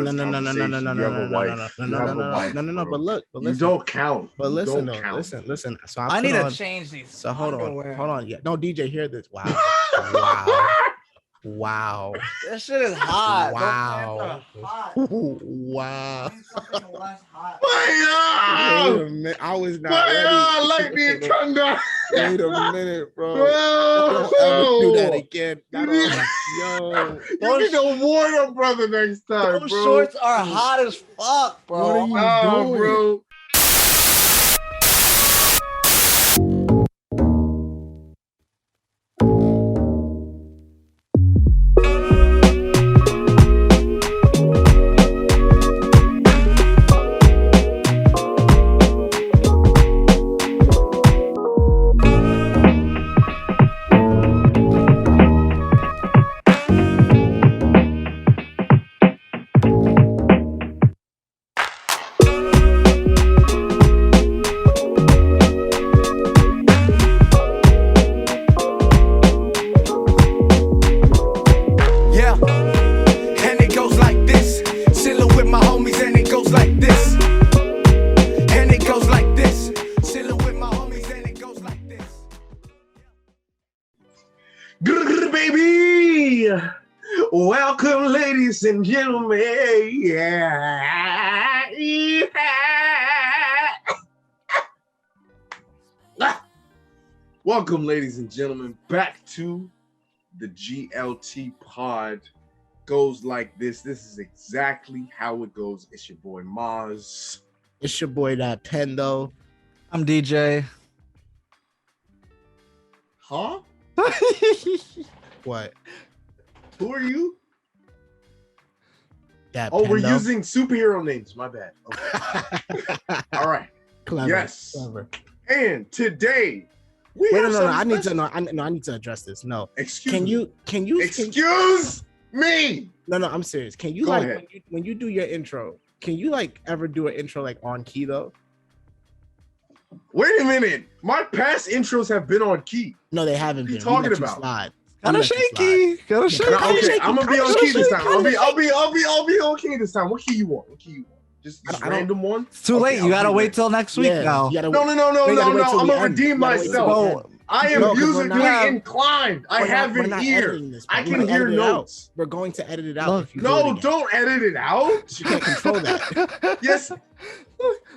first conversation. You have a wife. You have a wife. No. But look, you don't count. But listen, listen. So I need to change these. So hold on. Yeah, no, DJ, hear this. Wow. Wow. That shit is hot. Wow. Hot. Wow. Hot. Wait a minute. I was not ready. Lightning thunder. Wait a minute, bro. Don't ever do that again. Yo. You need to warn your brother next time, Those bro. shorts are hot as fuck, bro. What are you doing? Bro. Baby, welcome, ladies and gentlemen. Welcome, ladies and gentlemen, back to the GLT pod. Goes like this. This is exactly how it goes. It's your boy Maz. It's your boy that pen though. I'm DJ. Huh? What? Who are you? That we're Pendo. using superhero names. My bad. Okay. All right. Clever. Yes. Clever. And today we Wait, have no. something I need to special. know. I need to address this. No. Excuse Can me. you? Excuse me. No. I'm serious. Can you Go like ahead. when you do your intro? Can you like ever do an intro like on key though? Wait a minute. My past intros have been on key. No, they haven't What are you been. talking We let you about? slide. Kinda shaky. Kinda shaky. No, okay, shaky, I'm gonna be kinda on key shaky, this time. I'll kinda be on key this time. What key you want? Just I don't- random one? It's too late. Okay, You gotta I'll be wait ready. till next week now. You gotta No. we gotta wait till I'm the gonna end. redeem You gotta wait till myself. the end. I am No, 'cause we're musically not- inclined. I have we're an not ear. editing this, bro. I We're can gonna hear edit it out. notes. We're going to edit it out. Look, if you do No, it again. don't edit it out. You can't control that. Yes.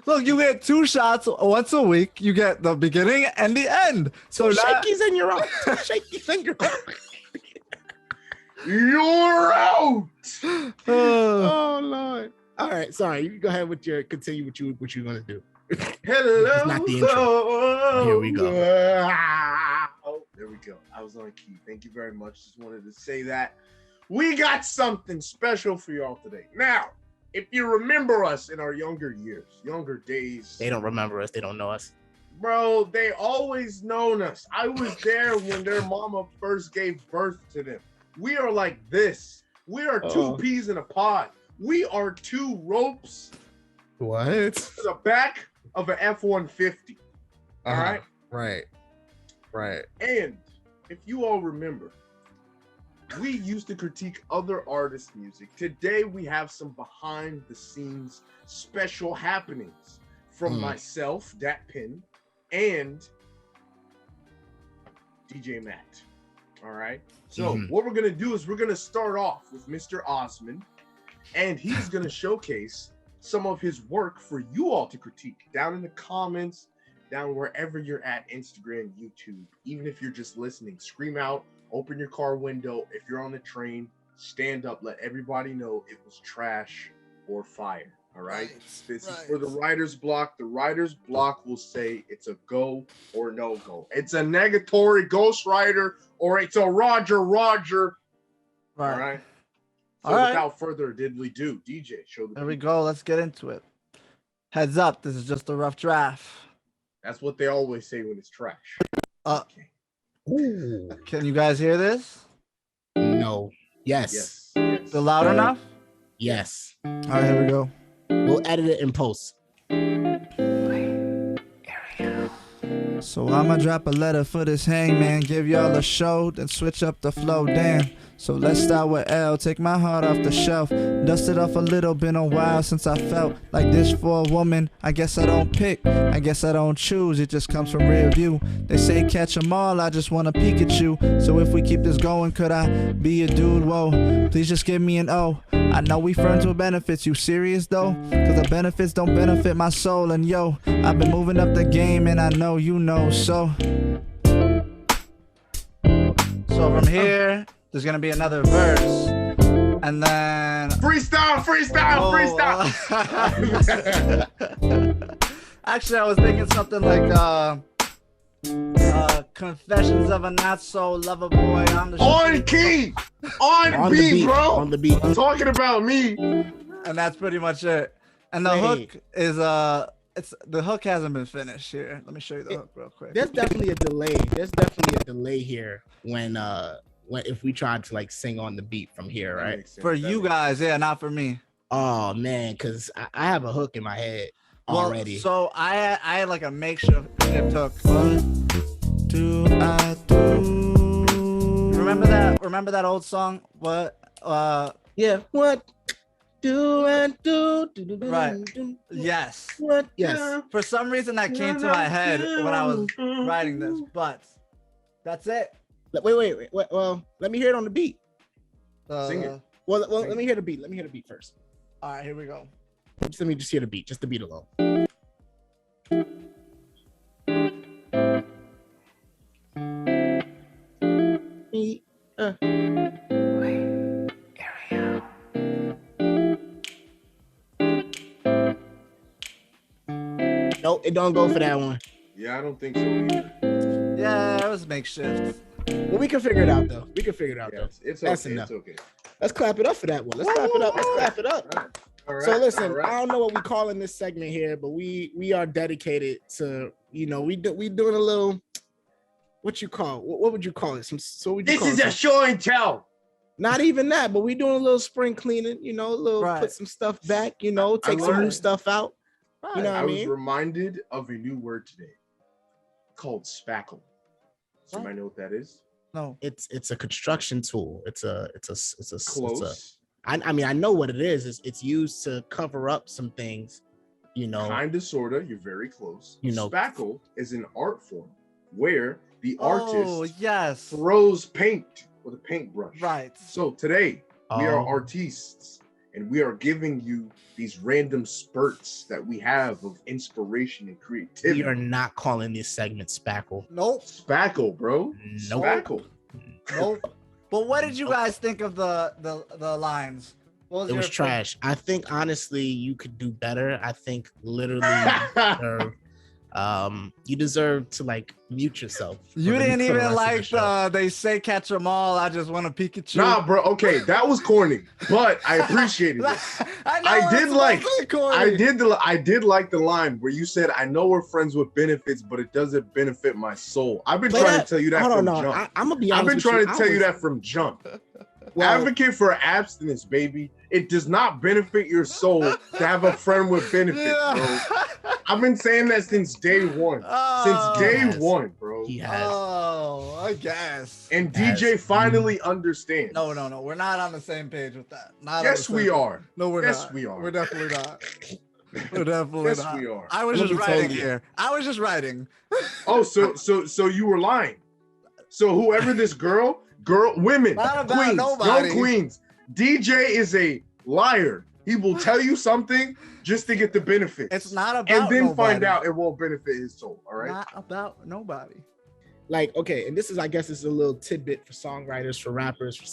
Look, you get 2 shots once a week. You get the beginning and the end. So now, Shakies in your own. Shakies in your own. You're out. Oh Lord. All right, sorry. You go ahead with your continue what you're gonna do. Hello. It's not the intro. Here we go. There we go. I was on key. Thank you very much. Just wanted to say that we got something special for y'all today. Now, if you remember us in our younger days, They don't remember us. They don't know us. bro, they always known us. I was there when their mama first gave birth to them. We are like this. We are two peas in a pod. We are 2 ropes What? to the back of an F-150. All right? Right. And if you all remember, we used to critique other artists' music. Today, we have some behind-the-scenes special happenings from myself, Dat Pin, and DJ Matt. All right? So what we're going to do is we're going to start off with Mr. Osman, and he's going to showcase some of his work for you all to critique down in the comments, down wherever you're at, Instagram, YouTube. Even if you're just listening, scream out, open your car window. If you're on the train, stand up, let everybody know it was trash or fire. All right? This is for the writer's block. The writer's block will say it's a go or no go. It's a negatory ghostwriter or it's a Roger. All right? So All right. without further ado, DJ, show the There we people. go. Let's get into it. Heads up. This is just a rough draft. That's what they always say when it's trash. Okay. Ooh. Can you guys hear this? No. Yes. Yes. Is it loud enough? Yes. All right, here we go. We'll edit it in post. So I'ma drop a letter for this hangman, give y'all a show, then switch up the flow, damn. So let's start with L, take my heart off the shelf, dust it off a little, been a while since I felt like this for a woman. I guess I don't pick, I guess I don't choose, it just comes from rear view. They say catch 'em all, I just wanna peek at you. So if we keep this going, could I be a dude? Whoa, please just give me an O. I know we friends with benefits, you serious though? Cause the benefits don't benefit my soul. And yo, I've been moving up the game and I know you know. So from here, there's gonna be another verse. And then freestyle. Actually, I was thinking something like Confessions of a Not So Lover Boy. I'm the on key, on beat, bro. On the beat. I'm talking about me. And that's pretty much it. And the hook is the hook hasn't been finished here. Let me show you the hook real quick. There's definitely a delay. There's definitely a delay here when if we tried to like sing on the beat from here, right? For you guys, yeah, not for me. Oh man, because I have a hook in my head already. So I had like a makeshift hook. What do I do? Remember that old song? What? Yeah. What do I do? Right. Yes. What? Yes. For some reason that came to my head when I was writing this, but that's it. Wait. Well, let me hear it on the beat. Sing it. Well, let me hear the beat. Let me hear the beat first. All right, here we go. Let me just hear the beat. Just the beat alone. Nope, it don't go for that one. Yeah, I don't think so either. Yeah, it was makeshift. Well, we can figure it out though. It's okay. That's enough. It's okay. Let's clap it up for that one. Let's clap it up. All right. So listen, all right. I don't know what we calling this segment here, but we are dedicated to, we doing a little, what would you call it? This is a show and tell. Not even that, but we doing a little spring cleaning, put some stuff back, take some new stuff out. You know what I mean? was reminded of a new word today called spackle. Somebody know what that is? No. It's a construction tool. It's a Close. I mean, I know what it is. It's used to cover up some things, Kinda, sorta. You're very close. Spackle is an art form where the artist throws paint with a paintbrush. Right. So today we are artists, and we are giving you these random spurts that we have of inspiration and creativity. We are not calling this segment spackle. Nope. Spackle, bro. Nope. Spackle. Nope. But what did you guys think of the lines? It was trash. I think honestly you could do better. I think literally you deserve to like mute yourself. You didn't even like they say catch 'em all. I just want to Pikachu. Nah, bro. Okay, that was corny, but I appreciated it. I did like the line where you said, "I know we're friends with benefits, but it doesn't benefit my soul." I've been trying to tell you that from jump. I'm gonna be honest. I've been trying to tell you that from jump. Advocate for abstinence, baby. It does not benefit your soul to have a friend with benefits, bro. I've been saying that since day one. One, bro. He has. Oh, I guess. And DJ finally understands. No. We're not on the same page with that. Yes, we are. No, we're not. Yes, we are. We're definitely not. We're definitely yes, not. we are. I was just writing here. I was just writing. Oh, so you were lying. So whoever this women, queens, no queens. DJ is a liar. He will tell you something just to get the benefits. It's not about and then nobody. Find out it won't benefit his soul. All right. Not about nobody. Like, okay, and this is, I guess, this is a little tidbit for songwriters, for rappers, for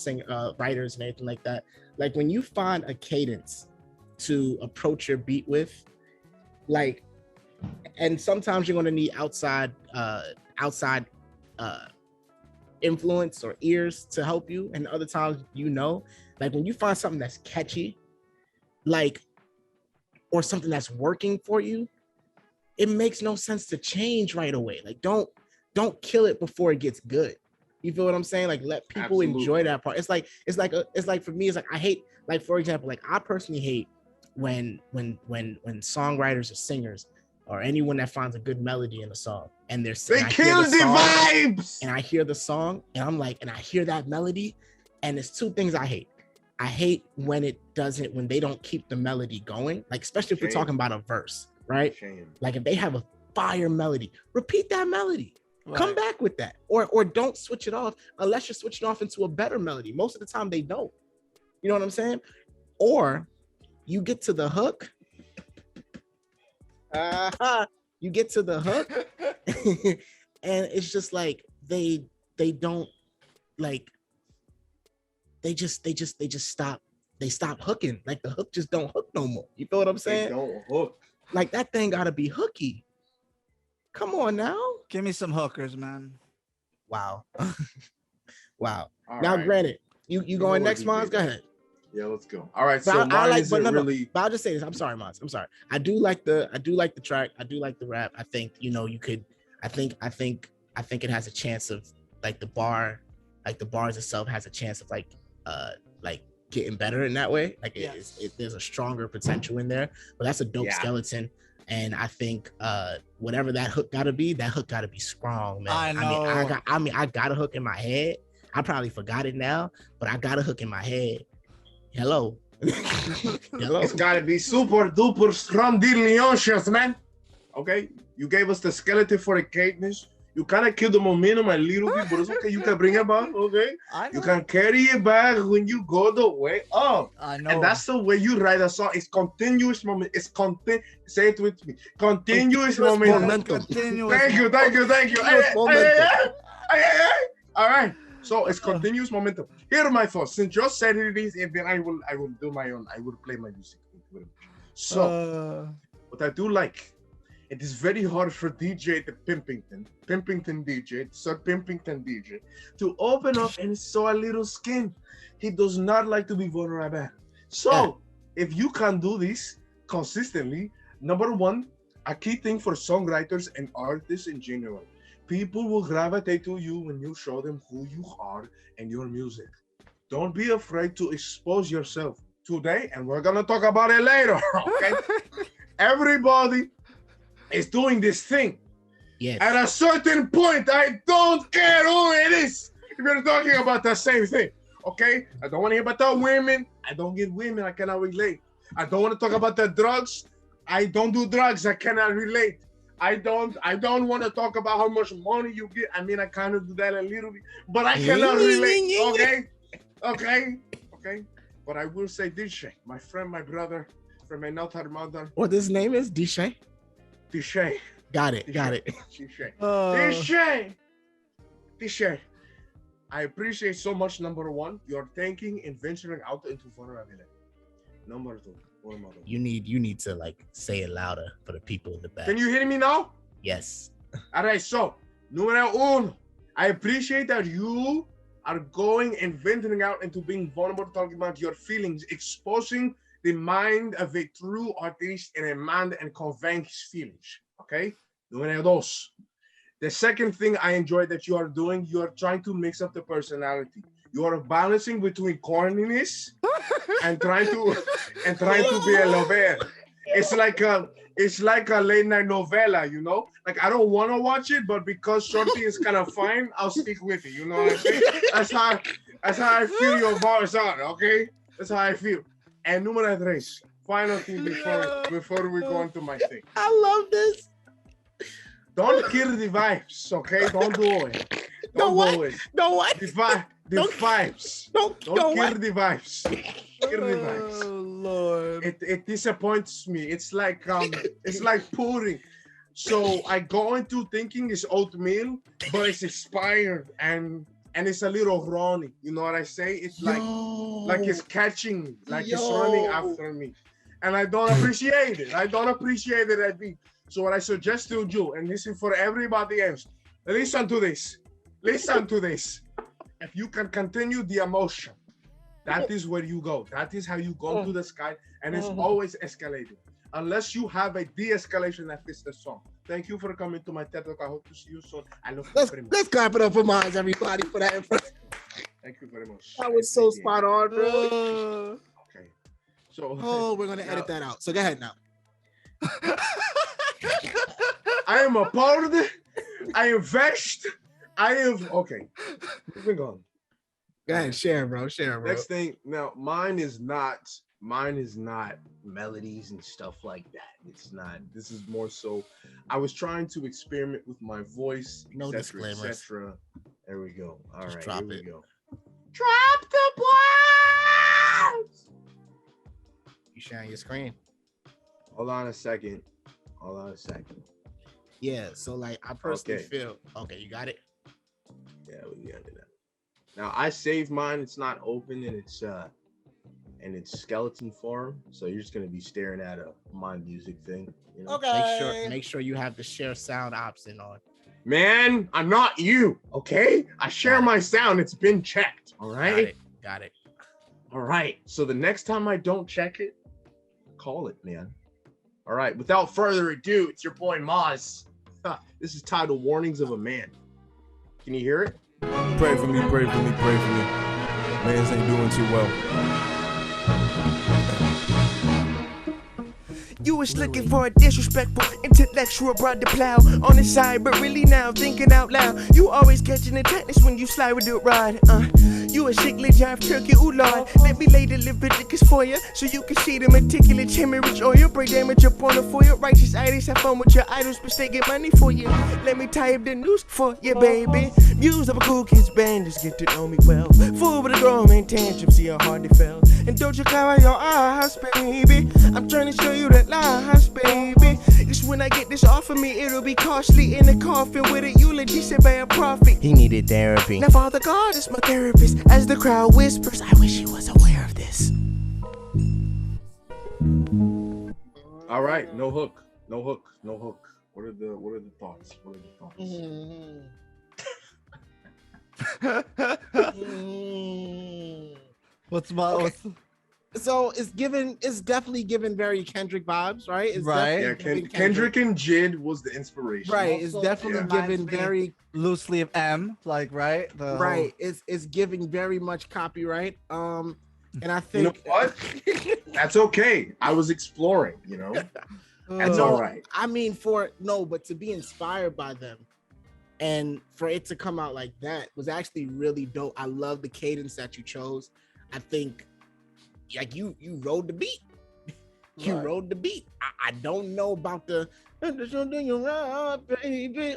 writers, and anything like that. Like when you find a cadence to approach your beat with, like, and sometimes you're gonna need outside influence or ears to help you, and other times like when you find something that's catchy, like, or something that's working for you, it makes no sense to change right away. Like don't kill it before it gets good. You feel what I'm saying? Like let people enjoy that part. It's like for me, it's like I hate, like, for example, like I personally hate when songwriters or singers or anyone that finds a good melody in a song, and they kill the vibes. And I hear the song, and I'm like, and I hear that melody, and there's two things I hate. I hate when they don't keep the melody going, like especially if we're talking about a verse, right? Like if they have a fire melody, repeat that melody. Right. Come back with that, or don't switch it off unless you're switching off into a better melody. Most of the time they don't. You know what I'm saying? Or you get to the hook. You get to the hook, and it's just like they don't like. They just stop. They stop hooking. Like the hook just don't hook no more. You feel what I'm saying? They don't hook. Like that thing gotta be hooky. Come on now. Give me some hookers, man. Wow. Wow. All now, right. Granted, you going next, Mons? Go ahead. Yeah, let's go. All right. But so I like, but really. But I'll just say this. I'm sorry, Mons. I'm sorry. I do like the track. I do like the rap. I think you could. I think it has a chance of like the bars itself has a chance of like getting better in that way. Like there's a stronger potential in there. But that's a dope skeleton. And I think whatever that hook gotta be strong, man. I know. I got a hook in my head. I probably forgot it now, but I got a hook in my head. Hello. Hello. It's gotta be super duper strong delicious, man. Okay, you gave us the skeleton for the cadence. You kind of killed the momentum a little bit, but it's okay. You can bring it back, okay? You can carry it back when you go the way up. I know. And that's the way you write a song. It's continuous moment. It's say it with me. Continuous momentum. Thank you. All right. So it's continuous momentum. Here are my thoughts. Since you said it is, and then I will do my own. I will play my music. So what I do like. It is very hard for DJ the Pimpington DJ, Sir Pimpington DJ, to open up and show a little skin. He does not like to be vulnerable. So, if you can do this consistently, number one, a key thing for songwriters and artists in general, people will gravitate to you when you show them who you are and your music. Don't be afraid to expose yourself today, and we're gonna talk about it later, okay? Everybody is doing this thing. Yes. At a certain point, I don't care who it is. We're talking about the same thing, okay? I don't want to hear about the women. I don't get women. I cannot relate. I don't want to talk about the drugs. I don't do drugs. I cannot relate. I don't want to talk about how much money you get. I mean, I kind of do that a little bit, but I cannot relate. Okay. But I will say DJ, my friend, my brother, from another mother. What his name is? DJ? DJ. Got it. DJ. I appreciate so much, number one, your thinking and venturing out into vulnerability. Number two, you need to like say it louder for the people in the back. Can you hear me now? Yes. All right, so, numero uno, I appreciate that you are going and venturing out into being vulnerable, talking about your feelings, exposing the mind of a true artist and a man and conveying his feelings, okay? Numero dos. The second thing I enjoy that you are doing, you are trying to mix up the personality. You are balancing between corniness and trying to be a lover. It's like a late night novela, you know? Like I don't want to watch it, but because Shorty is kind of fine, I'll stick with it. You know what I'm saying? That's how I feel your bars are, okay? That's how I feel. And numero tres, final thing before we go into my thing. I love this. Don't kill the vibes, okay? Don't do it. Don't do it. No what? The vibes. Don't kill the vibes. Kill the vibes. Oh Lord. It disappoints me. It's like pudding. So I go into thinking it's oatmeal, but it's expired and it's a little runny. You know what I say? It's like it's catching me, like it's running after me. And I don't appreciate it. I don't appreciate it at me. So what I suggest to you, and this is for everybody else, listen to this. If you can continue the emotion, that is where you go. That is how you go to the sky, and it's always escalating. Unless you have a de-escalation that fits the song. Thank you for coming to my TED Talk. I hope to see you soon. I love you very much. Let's clap it up for Mons, everybody, for that. Thank you very much. That was so spot on, bro. Okay. So we're gonna edit that out. So go ahead now. I am a part of it. I invest. I am okay. Moving on. Go ahead, share, bro. Share, bro. Next thing, now mine is not melodies and stuff like that. It's not. This is more so. I was trying to experiment with my voice, No etc., disclaimers. etc. There we go. All Just right, drop here it. we go. Drop the balls. You sharing your screen? Hold on a second. Yeah. So like, I personally Okay. feel. Okay, you got it. Yeah, we got it. Now I saved mine. It's not open and it's skeleton form. So you're just gonna be staring at a my music thing. You know? Okay. Make sure you have the share sound option on. Man, I'm not you. Okay, I share my sound. It's been checked. All right. Got it. All right. So the next time I don't check it, call it, man. All right. Without further ado, it's your boy Maz. This is titled "Warnings of a Man." Can you hear it? Pray for me, pray for me, pray for me. Man's ain't doing too well. You was looking for a disrespectful, intellectual broad to plow on the side, but really now thinking out loud. You always catching the tightness when you slide with the rod. You a sickly jive turkey, ooh lord. Let me lay the Leviticus for you, so you can see the meticulous hemorrhage oil. Break damage upon the foil. Righteous idols have fun with your idols, but they get money for you. Let me tie up the news for you, baby. Views of a cool kid's band, just get to know me well. Fool with a grown man tantrum, see how hard they fell. And don't you cover your eyes, baby. I'm trying to show you that lies, baby. Just when I get this off of me, it'll be costly in a coffin with a eulogy said by a prophet. He needed therapy. Now Father God is my therapist. As the crowd whispers, I wish he was aware of this. All right. No hook. What are the thoughts? So it's definitely given very Kendrick vibes, right? It's Right. Yeah, definitely Kendrick and Jid was the inspiration. Right. It's Also, definitely it given reminds me very loosely of M, like right. right. It's giving very much copyright. And I You know think what? That's okay. I was exploring. You know, that's no, all right. I mean, but to be inspired by them and for it to come out like that was actually really dope. I love the cadence that you chose. I think like you rode the beat. You rode the beat. I don't know about the baby.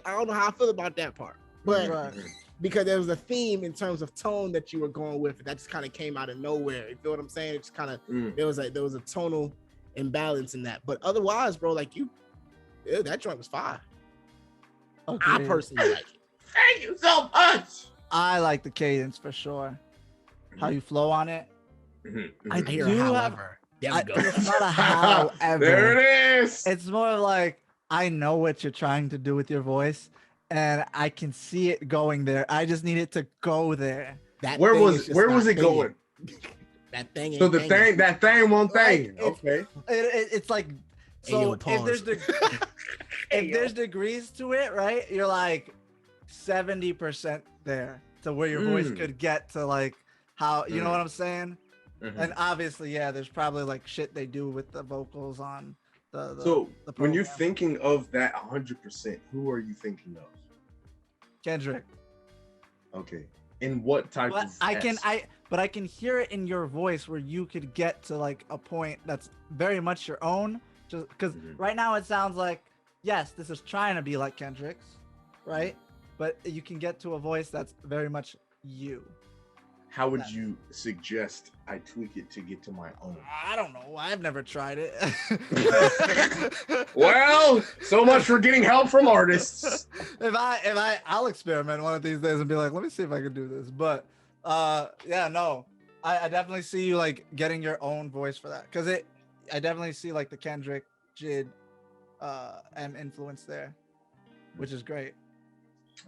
I don't know how I feel about that part. But because there was a theme in terms of tone that you were going with, that just kind of came out of nowhere. You feel what I'm saying? It just kind of there was a tonal imbalance in that. But otherwise, bro, like that joint was fire. Okay. I personally like it. Thank you so much. I like the cadence for sure. How you flow on it. I hear do however. There we go. It's not a however. There it is. It's more like I know what you're trying to do with your voice, and I can see it going there. I just need it to go there. Where was it going? That thing. So that thing won't thing. Okay. It's like so. If there's degrees to it, right? You're like 70% there to where your voice could get to, like how you know what I'm saying. And obviously, yeah, there's probably like shit they do with the vocals on the So the when you're program. thinking of that 100%, who are you thinking of? Kendrick. Okay. In what type But of? I can hear it in your voice where you could get to like a point that's very much your own. Just because right now it sounds like, yes, this is trying to be like Kendrick's, right? But you can get to a voice that's very much you. How would you suggest I tweak it to get to my own? I don't know. I've never tried it. Well, so much for getting help from artists. I'll experiment one of these days and be like, let me see if I can do this. But yeah, no, I definitely see you like getting your own voice for that, because I definitely see like the Kendrick, Jid, and influence there, which is great.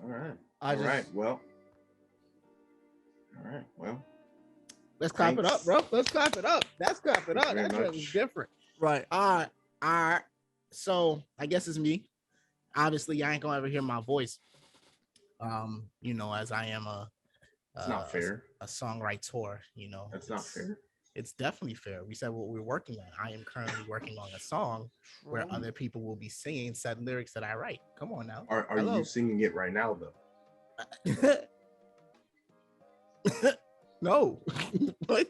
All right. All right. Let's clap it up, bro. Let's clap it up. Let's clap it up. That shit was different. Right. All right. So I guess it's me. Obviously, I ain't gonna ever hear my voice. As I am it's not fair. A songwriter, That's not fair. It's definitely fair. We said what we're working on. I am currently working on a song where other people will be singing said lyrics that I write. Come on now. Are you singing it right now though? No. What?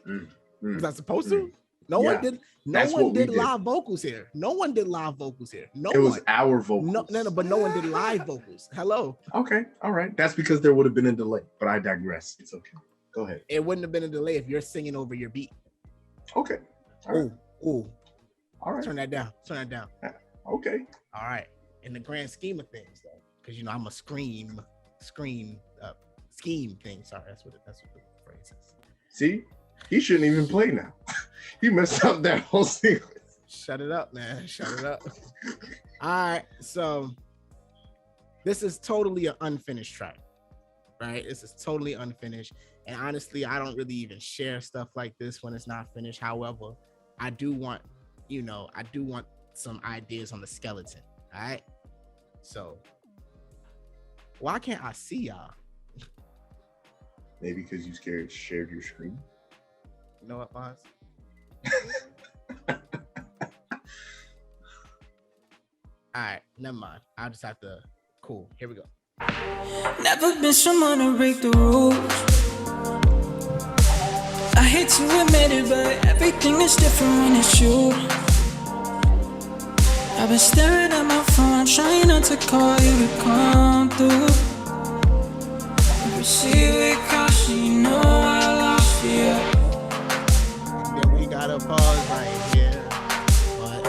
Was I supposed to? No Yeah, one did. No that's one what we did did. live vocals here. No one did live vocals here. No It was one. our vocals. No, but no one did live vocals. Hello. Okay, all right. That's because there would have been a delay, but I digress. It's okay. Go ahead. It wouldn't have been a delay if you're singing over your beat. Okay. All right. Oh. All right. Turn that down. Okay. All right. In the grand scheme of things, though, because I'm a scheme thing. Sorry, that's what the phrase is. See, he shouldn't even play now. He messed up that whole sequence. Shut it up, man. Shut it up. All right. So this is totally an unfinished track, right? This is totally unfinished. And honestly, I don't really even share stuff like this when it's not finished. However, I do want some ideas on the skeleton. All right. So why can't I see y'all? Maybe because you shared your screen. You know what, Maz? All right, never mind. I'll just have to. Cool. Here we go. Never been someone to break the rules. I hate to admit it, but everything is different when it's you. I've been staring at my phone, trying not to call you to come through. Proceed with caution, you know I lost you. Then we gotta pause right here. But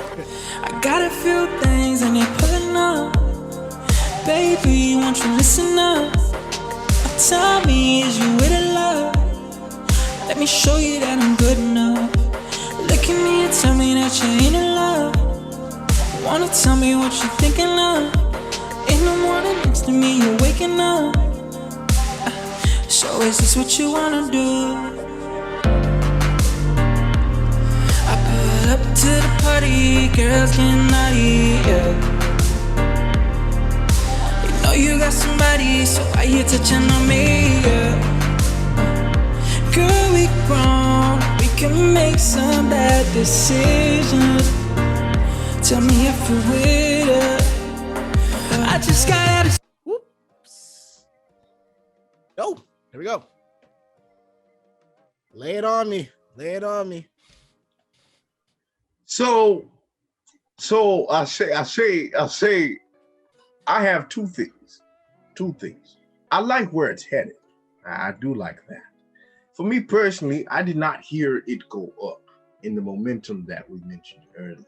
I got a few things and they pulling up. Baby, won't you listen up? Tell me, is you with a love? Let me show you that I'm good enough. Look at me and tell me that you ain't in love. Wanna tell me what you're thinking of? In the morning next to me, you're waking up. So is this what you wanna do? I pull up to the party, girls getting naughty, yeah. You know you got somebody, so why you touching on me, yeah. Girl, we grown, we can make some bad decisions. Tell me if you're with it. I just gotta. whoops. Oh, here we go. Lay it on me. So I say, I have two things. I like where it's headed. I do like that. For me personally, I did not hear it go up in the momentum that we mentioned earlier.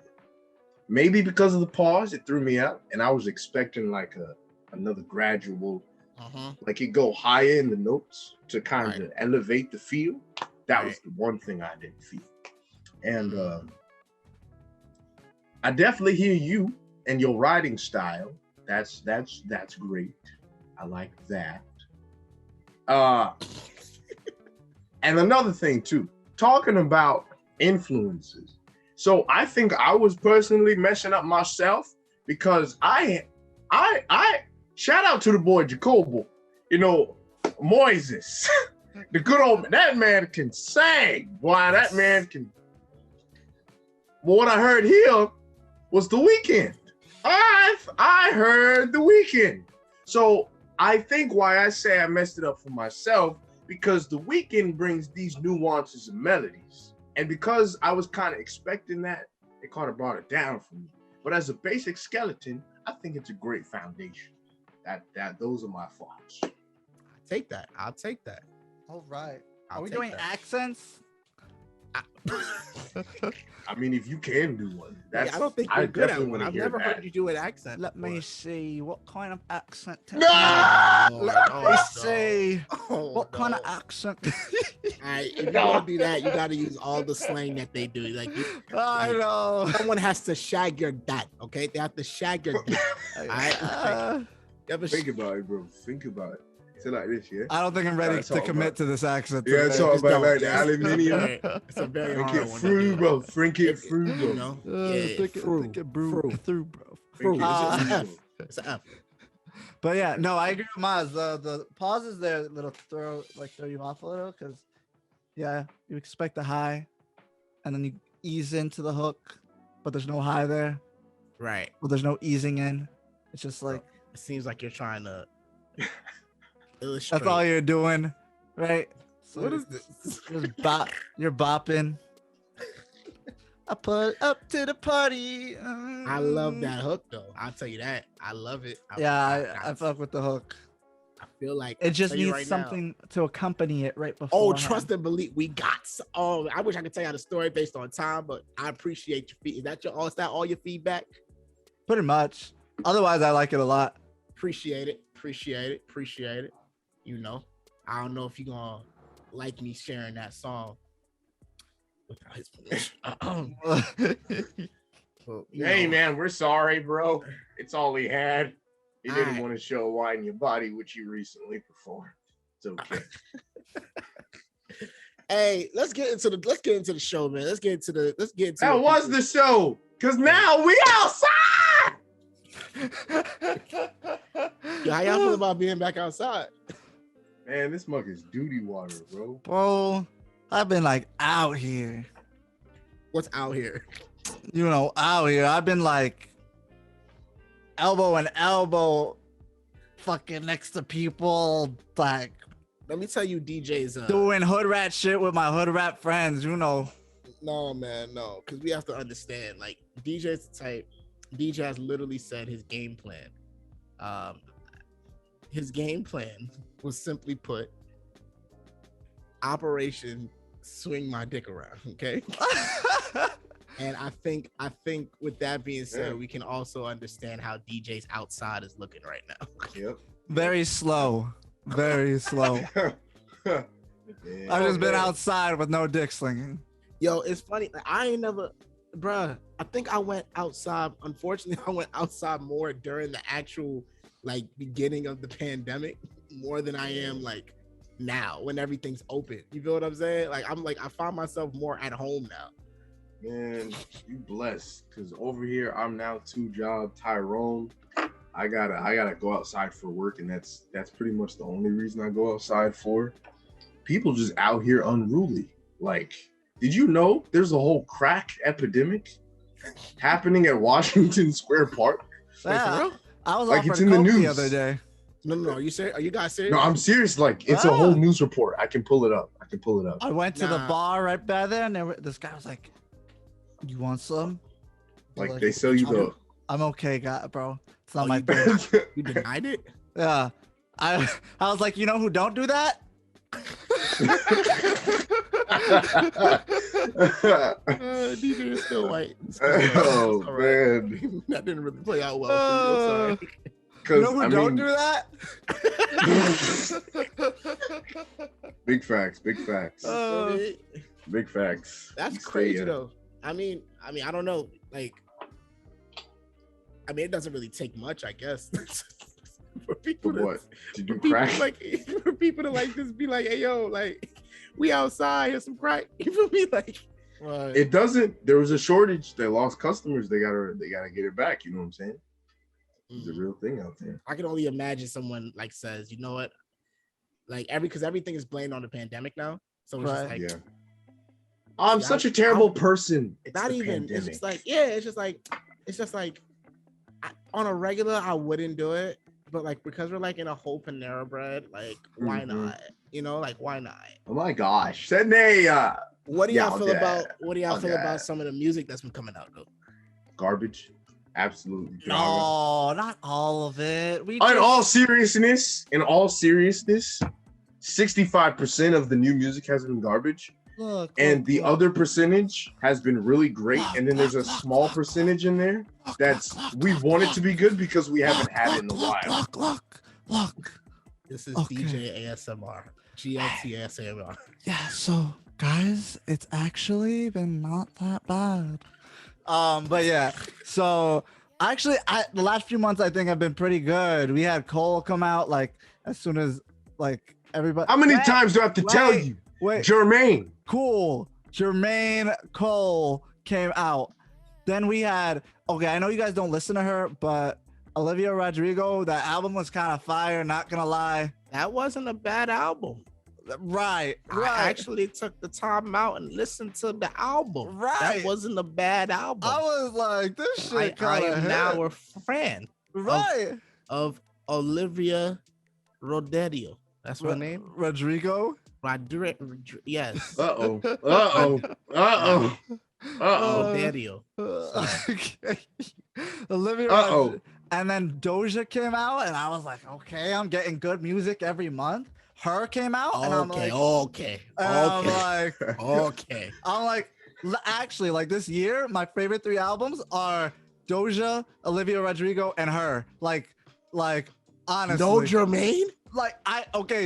Maybe because of the pause, it threw me out, and I was expecting like another gradual, like it go higher in the notes to kind of elevate the feel. That was the one thing I didn't feel. And I definitely hear you and your writing style. That's great. I like that. And another thing too, talking about influences. So I think I was personally messing up myself because I shout out to the boy Jacobo, Moises, the good old, that man can sing. Boy, that man can. But what I heard here was The Weeknd. I heard The Weeknd. So I think why I say I messed it up for myself, because The Weeknd brings these nuances and melodies. And because I was kind of expecting that, it kind of brought it down for me. But as a basic skeleton, I think it's a great foundation. Those are my thoughts. I'll take that. All right. Are we doing accents? I mean, if you can do one, I don't think you're good at one. I've never heard you do an accent. Let me see. What kind of accent? No! Let me see. What kind of accent? If you want to do that, you got to use all the slang that they do. I know. Someone has to shag your dad, okay? They have to shag your dad. All right? Think about it, bro. Think about it. It's like this, yeah? I don't think I'm ready to commit to this accent. Yeah, it's all about like the aluminium. It's a very Think hard it one. through, bro. Think it through, bro. You know? Think it through, bro. Through. Think it It's an F. But yeah, no, I agree with Maz. The pauses there, little throw you off a little, because yeah, you expect a high, and then you ease into the hook, but there's no high there. Right. Well, there's no easing in. It's just like It seems like you're trying to illustrate. that's all you're doing, right? So What is this? You're bopping. I put up to the party. I love that hook though. I'll tell you that. I love it. I fuck with the hook. I feel like It just I'll tell you needs right something to accompany it right before. Oh, trust and believe. We got. Oh, I wish I could tell you the story based on time, but I appreciate your feedback. Is that your? Is that all your feedback? Pretty much. Otherwise, I like it a lot. Appreciate it. You know, I don't know if you're gonna like me sharing that song without his permission. But, Hey, man, we're sorry, bro. It's all he had. He didn't Alright. want to show Wine Your Body, which you recently performed. It's okay. Hey, let's get into the show, man. Let's get into That was the show, because now we outside. Yo, how y'all feel about being back outside? Man, this mug is duty water, bro. Bro, I've been like out here. What's out here? You know, out here. I've been like elbow and elbow fucking next to people, like Let me tell you, DJs. doing hood rat shit with my hood rat friends, you know. No, man, no, because we have to understand. Like, DJ's the type. DJ has literally said his game plan. His game plan was simply put, Operation Swing My Dick Around. Okay. And I think with that being said, we can also understand how DJ's outside is looking right now. Yep. Very slow. Very slow. Yeah. I've just been man. outside with no dick slinging. Yo, it's funny. Like, I ain't never, bruh. I think I went outside. Unfortunately, I went outside more during the actual like beginning of the pandemic, more than I am like now when everything's open. You feel what I'm saying? Like I find myself more at home now. Man, you blessed, because over here I'm now 2-job Tyrone. I gotta go outside for work, and that's pretty much the only reason I go outside for. People just out here unruly. Like, did you know there's a whole crack epidemic happening at Washington Square Park? Yeah, I was Like, offered it's in the coke news. the other day. No. Are you serious? Are you guys serious? No, I'm serious. Like, it's a whole news report. I can pull it up. I went to the Nah. bar right by there, and this guy was like, "You want some?" I was Like, they sell you the. I'm okay, guy, bro. It's not Oh, my you thing. You denied it? Yeah, I was like, you know who don't do that? DJ is still white. Oh, All right. man. That didn't really play out well. For you. You know Because who don't do that? Big facts. I'm sorry. Big facts. That's You stay, crazy though. I mean, I don't know. Like, it doesn't really take much, I guess, for people For what? To do for people, crack? like for people to like just be like, hey yo, like we outside, here's some crack. You feel me? Like, Right. It doesn't. There was a shortage. They lost customers. They gotta get it back. You know what I'm saying? It's a real thing out there. I can only imagine someone like says, you know what, like because everything is blamed on the pandemic now. So it's just Right. like, Yeah. I'm Yeah, such a terrible person. It's not the even. pandemic. It's just like, yeah, it's just like on a regular, I wouldn't do it, but like because we're like in a whole Panera Bread, like why Mhm. not? You know, like why not? Oh my gosh, Sydney. What do Yeah, y'all I'll feel do about? that. What do y'all I'll feel do about that. some of the music that's been coming out though? Garbage. Absolutely. garbage. No, not all of it. We In just, all seriousness, 65% of the new music has been garbage, look, and the look. other percentage has been really great. Look, And then there's a look, small look, percentage in there Look, that's look, we look, want it look, to be good because we haven't look, had it in a look, while. Look. This is Okay. DJ ASMR, GLT ASMR. Yeah, so guys, it's actually been not that bad. But yeah, so actually, the last few months I think have been pretty good. We had Cole come out like as soon as like everybody. How many Wait, times do I have to tell wait, you? Wait, Jermaine. cool. Jermaine Cole came out. Then we had, okay, I know you guys don't listen to her, but Olivia Rodrigo, that album was kind of fire, not gonna lie. That wasn't a bad album. Right. I actually took the time out and listened to the album. Right. That wasn't a bad album. I was like, this shit I kind of am now a fan right of Olivia Rodrigo. That's her name. Rodrigo. Yes. Rodrigo. Okay. Olivia. And then Doja came out, and I was like, okay, I'm getting good music every month. Her came out, and I'm like, I'm like, actually, like this year, my favorite 3 albums are Doja, Olivia Rodrigo, and her. Like honestly, no Jermaine. Like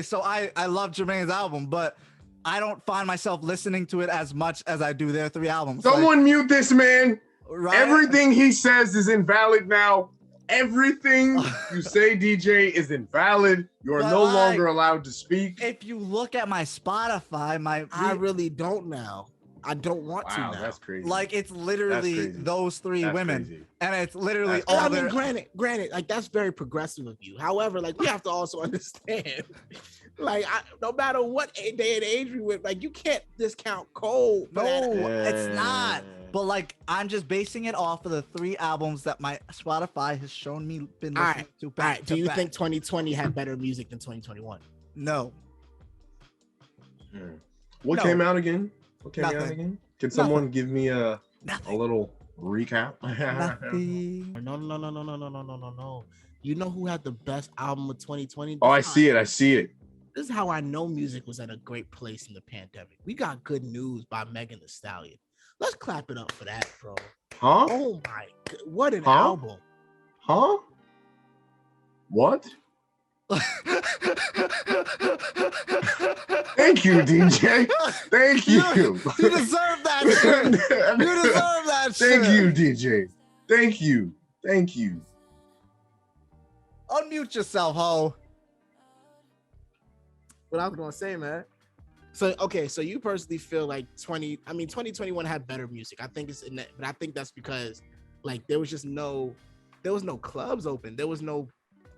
so I love Jermaine's album, but I don't find myself listening to it as much as I do their 3 albums. Someone mute this man. Right? Everything he says is invalid now. Everything you say, DJ, is invalid. You are no longer allowed to speak. If you look at my Spotify, I really don't now. I don't want to now. That's crazy. Like it's literally those 3 women, crazy. And it's literally all. I mean, granted, like that's very progressive of you. However, like we have to also understand, like no matter what day and age we with, like you can't discount Cole. No, it's not. But like I'm just basing it off of the 3 albums that my Spotify has shown me been listening to. Back Do you think 2020 had better music than 2021? No. What came out again? Nothing. Can someone give me a little recap? Nothing. No. You know who had the best album of 2020? Oh, I see it. This is how I know music was at a great place in the pandemic. We got Good News by Megan Thee Stallion. Let's clap it up for that, bro. Huh? Oh my God. What an album. Huh? What? Thank you, DJ. Thank you. You deserve that shit. You deserve that shit. Thank you, DJ. Thank you. Unmute yourself, ho. What I was gonna say, man. So you personally feel like 2021 had better music. I think it's in that, but I think that's because like there was no clubs open. There was no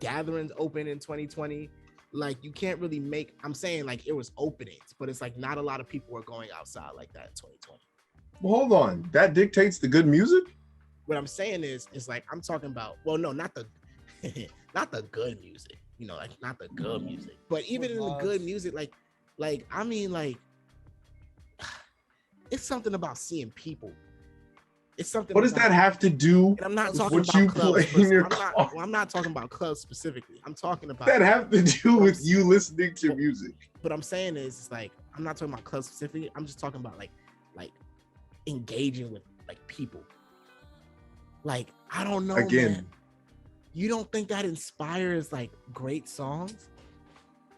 gatherings open in 2020. Like you can't really I'm saying like it was openings, but it's like not a lot of people were going outside like that in 2020. Well, hold on. That dictates the good music? What I'm saying is like I'm talking about, well, no, not the not the good music, like not the good music. But even in the good music, I mean, like, it's something about seeing people. It's something. What does that have to do? And I'm not talking about you clubs. I'm not talking about clubs specifically. I'm talking about that have to do with you listening to music. What I'm saying is, it's like I'm not talking about clubs specifically. I'm just talking about like engaging with like people. Like I don't know. Again, man. You don't think that inspires like great songs?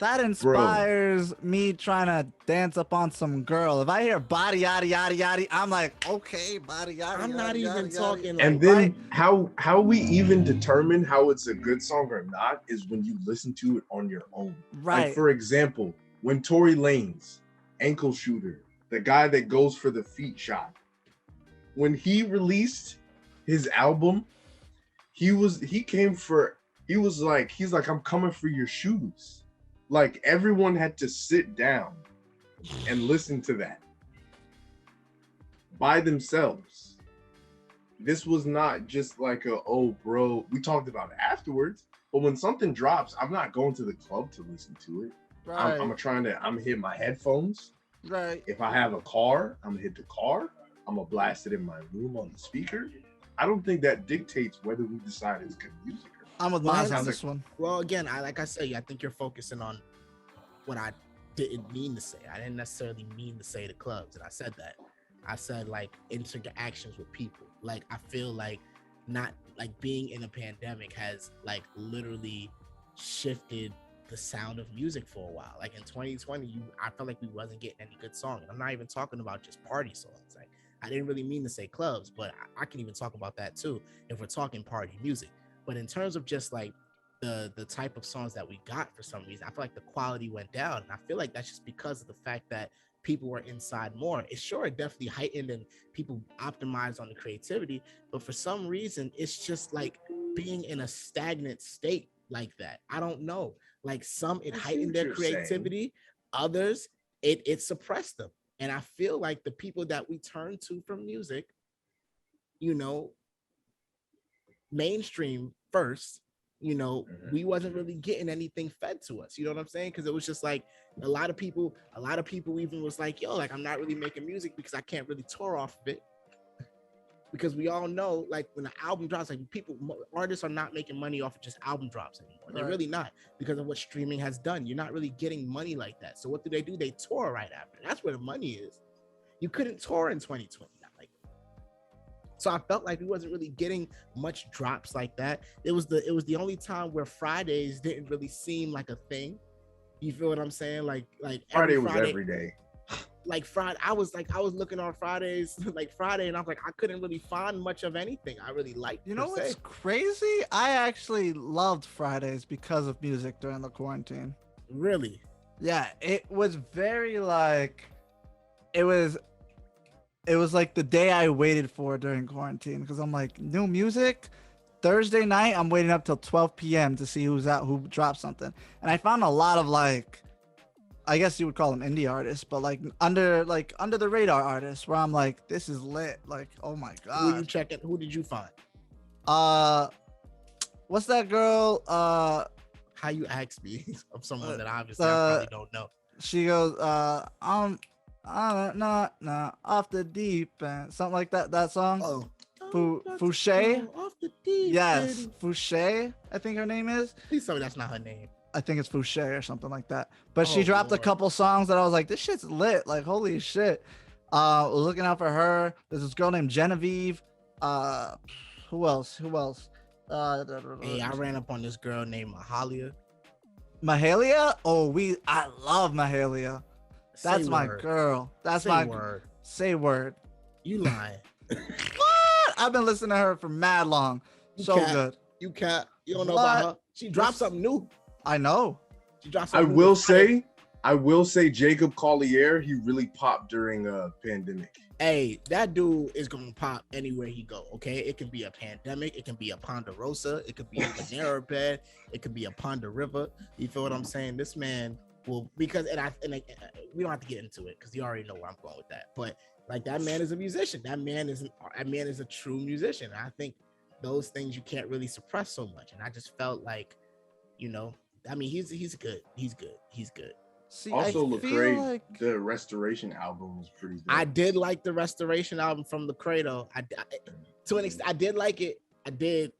That inspires me trying to dance up on some girl. If I hear body yada yada yada, I'm like, okay, body yada. I'm not even talking. Like, and then how we even determine how it's a good song or not is when you listen to it on your own. Right. Like for example, when Tory Lanez, Ankle Shooter, the guy that goes for the feet shot, when he released his album, he's like, I'm coming for your shoes. Like everyone had to sit down and listen to that by themselves. This was not just like oh bro, we talked about it afterwards, but when something drops, I'm not going to the club to listen to it. Right. I'm gonna hit my headphones. Right. If I have a car, I'm gonna hit the car. I'm gonna blast it in my room on the speaker. I don't think that dictates whether we decide it's good music. I'm with Miles on this one. Well, again, I think you're focusing on what I didn't mean to say. I didn't necessarily mean to say the clubs, and I said that. I said like interactions with people. Like I feel like not like being in a pandemic has like literally shifted the sound of music for a while. Like in 2020, I felt like we wasn't getting any good songs. I'm not even talking about just party songs. Like I didn't really mean to say clubs, but I can even talk about that too if we're talking party music. But in terms of just like the type of songs that we got, for some reason, I feel like the quality went down. And I feel like that's just because of the fact that people were inside more. It definitely heightened and people optimized on the creativity. But for some reason, it's just like being in a stagnant state like that. I don't know. Like it heightened their creativity, Others, it suppressed them. And I feel like the people that we turn to from music, you know, mainstream first, you know, we wasn't really getting anything fed to us. You know what I'm saying? Because it was just like a lot of people even was like, yo, like I'm not really making music because I can't really tour off of it. Because we all know, like when an album drops, like artists are not making money off of just album drops anymore. They're really not, because of what streaming has done. You're not really getting money like that. So what do? They tour right after. That's where the money is. You couldn't tour in 2020. So I felt like we wasn't really getting much drops like that. It was the only time where Fridays didn't really seem like a thing. You feel what I'm saying? Like Friday was every day. Like Friday, I was looking on Fridays, like Friday, and I was like, I couldn't really find much of anything I really liked. You know what's crazy? I actually loved Fridays because of music during the quarantine. Really? Yeah, it was very like, it was like the day I waited for during quarantine, because I'm like, new music. Thursday night, I'm waiting up till 12 p.m. to see who's out, who drops something. And I found a lot of like, I guess you would call them indie artists, but like under the radar artists, where I'm like, this is lit. Like, oh my god. Who you checking? Who did you find? What's that girl? How you ask me of someone that obviously I probably don't know. She goes, I'm not off the deep end, something like that. That song. Oh. Fouché. Off the deep Yes, end. Fouché, I think her name is. Please tell me that's not her name. I think it's Fouché or something like that. But she dropped a couple songs that I was like, this shit's lit. Like, holy shit. Looking out for her. There's this girl named Genevieve. Who else? Hey, I ran up on this girl named Mahalia. Mahalia? I love Mahalia. That's my girl. That's my word. Say word. You lying. What? I've been listening to her for mad long. Good. You can't. You don't know about her. She dropped something new. I know. She dropped I something will say Jacob Collier, he really popped during a pandemic. Hey, that dude is gonna pop anywhere he go. Okay, it could be a pandemic, it can be a Ponderosa, it could be a Numero bed, it could be a Ponda River. You feel what I'm saying? This man will, because we don't have to get into it because you already know where I'm going with that. But like, that man is a musician. That man is a true musician. And I think those things you can't really suppress so much. And I just felt like, you know, I mean, he's good. He's good. See, also, Lecrae, like the Restoration album was pretty good. I did like the Restoration album from Lecrae though. To an extent, I did like it. I did.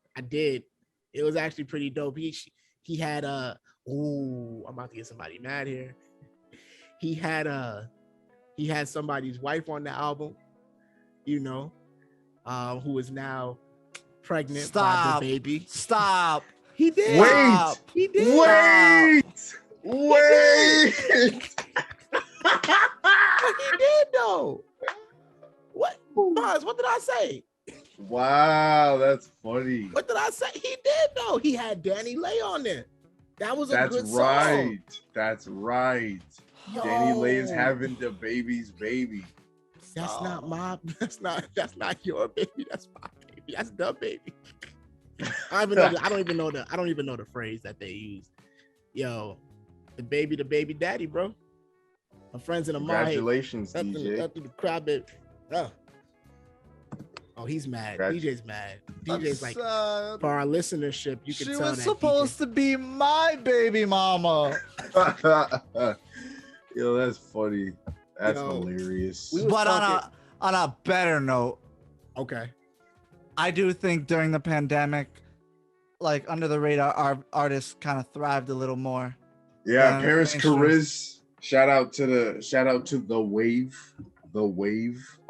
It was actually pretty dope. He had I'm about to get somebody mad here. He had somebody's wife on the album, you know, who is now pregnant by the baby. Stop. He did. Wait. He did. Wait. He did though. What? Buzz, what did I say? Wow, that's funny. What did I say? He did though. He had Danny Lay on there. That was a good song. That's right. Yo. Danny Lay is having the baby's baby. That's not your baby. That's my baby. That's the baby. I don't even know the phrase that they use. Yo, the baby daddy, bro. My friends in the Congratulations, DJ. Nothing to cry, baby. Oh, he's mad. DJ's mad. DJ's like, for our listenership, you can tell that she was supposed to be my baby mama. Yo, that's funny. That's hilarious. But on a better note, okay, I do think during the pandemic, like under the radar, our artists kind of thrived a little more. Yeah, Paris Chariz. Shout out to the Wave,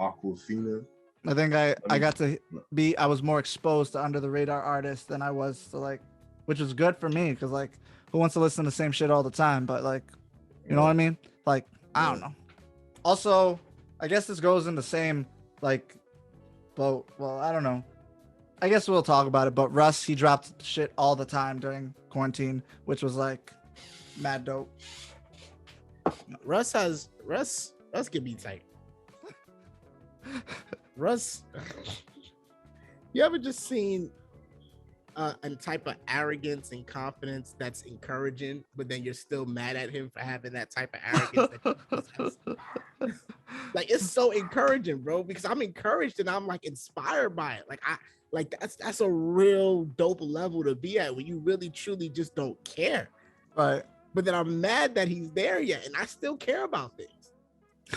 Aquafina. I think I got to be, I was more exposed to under the radar artists than I was to like, which was good for me because like, who wants to listen to the same shit all the time? But like, you know what I mean? Like, I don't know. Also, I guess this goes in the same like boat. Well, I don't know. I guess we'll talk about it. But Russ, he dropped shit all the time during quarantine, which was like mad dope. Russ can be tight. Russ, you ever just seen a type of arrogance and confidence that's encouraging, but then you're still mad at him for having that type of arrogance that you possess. Like it's so encouraging, bro, because I'm encouraged and I'm like inspired by it. Like that's a real dope level to be at when you really truly just don't care. Right. But then I'm mad that he's there yet, and I still care about things.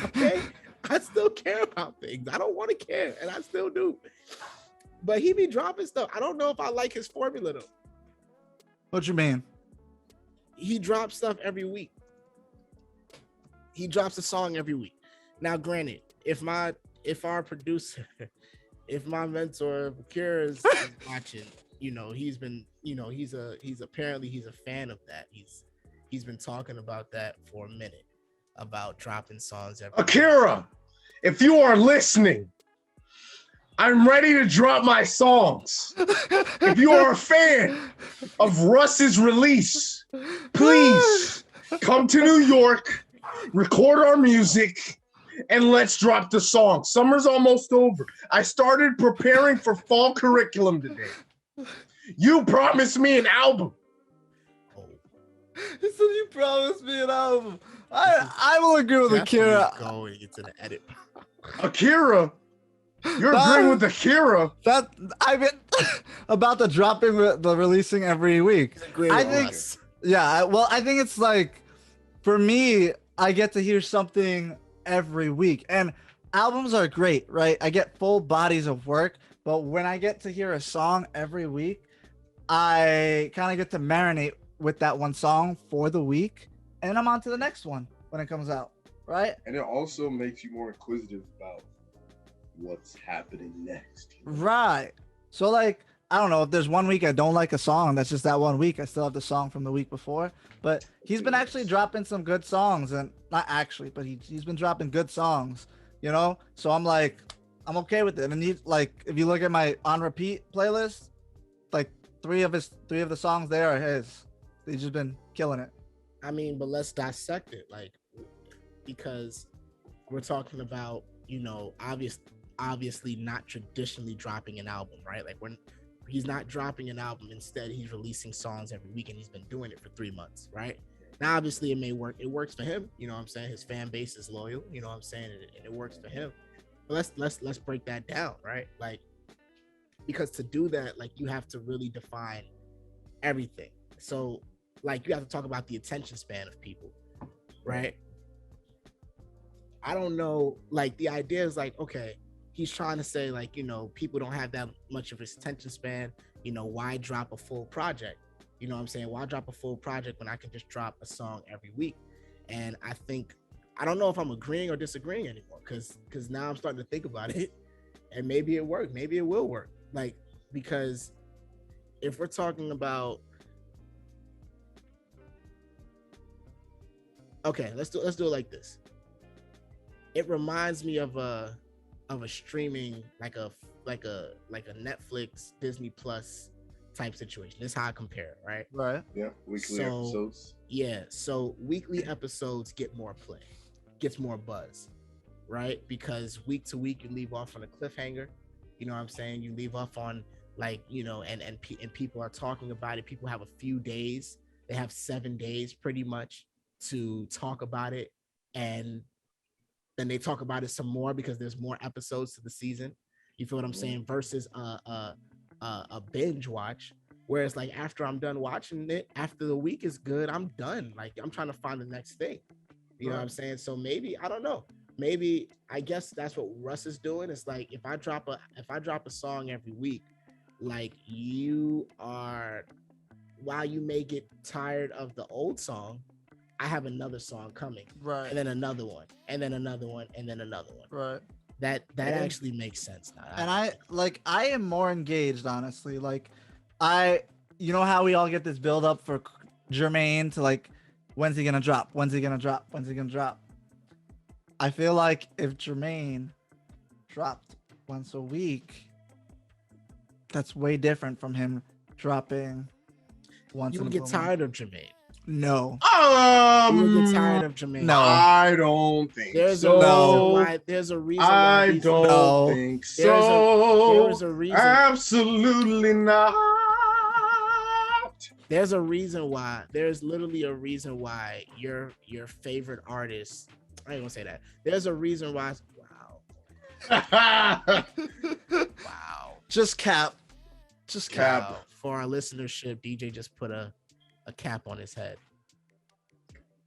Okay, I still care about things. I don't want to care, and I still do. But he be dropping stuff. I don't know if I like his formula though. What you mean? He drops stuff every week. He drops a song every week. Now, granted, if our producer, if my mentor Bakir is watching, you know, he's apparently a fan of that. He's been talking about that for a minute, about dropping songs every Akira, if you are listening, I'm ready to drop my songs. If you are a fan of Russ's release, please come to New York, record our music, and let's drop the song. Summer's almost over. I started preparing for fall curriculum today. You promised me an album. He said you promised me an album. I will agree with Akira. Going into the edit. Akira, you're agreeing with Akira. That I mean about the dropping, the releasing every week. I think, yeah. Well, I think it's like, for me, I get to hear something every week, and albums are great, right? I get full bodies of work, but when I get to hear a song every week, I kind of get to marinate with that one song for the week, and I'm on to the next one when it comes out, right? And it also makes you more inquisitive about what's happening next. Right. So like, I don't know, if there's one week I don't like a song, that's just that one week. I still have the song from the week before. But he's been actually dropping some good songs, and not actually, but he's been dropping good songs, you know? So I'm like, I'm okay with it. And he, like, if you look at my on repeat playlist, like three of the songs there are his. He's just been killing it. I mean, but let's dissect it, like, because we're talking about, you know, obviously not traditionally dropping an album, right? Like, when he's not dropping an album, instead he's releasing songs every week, and he's been doing it for 3 months, right? Now, obviously, it may work. It works for him, you know what I'm saying? His fan base is loyal, you know what I'm saying? And it works for him. But let's break that down, right? Like, because to do that, like, you have to really define everything. So, like, you have to talk about the attention span of people, right? I don't know, like, the idea is like, okay, he's trying to say, like, you know, people don't have that much of his attention span, you know, why drop a full project? You know what I'm saying? Why drop a full project when I can just drop a song every week? And I think, I don't know if I'm agreeing or disagreeing anymore, because now I'm starting to think about it, and maybe it worked, maybe it will work. Like, because if we're talking about, okay, let's do it like this. It reminds me of a streaming, like a Netflix, Disney Plus type situation. This is how I compare it, right? Right. Yeah, weekly episodes. Yeah, so weekly episodes get more play, gets more buzz, right? Because week to week you leave off on a cliffhanger. You know what I'm saying? You leave off on, like, you know, and people are talking about it. People have a few days. They have 7 days pretty much to talk about it, and then they talk about it some more because there's more episodes to the season. You feel what I'm saying? Versus a binge watch, whereas, like, after I'm done watching it, after the week is good, I'm done. Like, I'm trying to find the next thing. You know what I'm saying? So maybe, I don't know. Maybe, I guess that's what Russ is doing. It's like, if I drop a song every week, like, you are, while you may get tired of the old song, I have another song coming, Right. and then another one, and then another one, and then another one. Right. That actually makes sense now. And I am more engaged, honestly. Like, you know how we all get this build up for Jermaine to, like, when's he gonna drop? When's he gonna drop? When's he gonna drop? I feel like if Jermaine dropped once a week, that's way different from him dropping once. You would get tired of Jermaine. No. You would get tired of Jermaine. No. I don't think There's so. There's a reason. I don't think so. There's a reason. Absolutely not. There's a reason why. There's literally a reason why your favorite artist. I ain't gonna say that. There's a reason why. Wow. Wow. Just cap. Wow. For our listenership, DJ just put a cap on his head.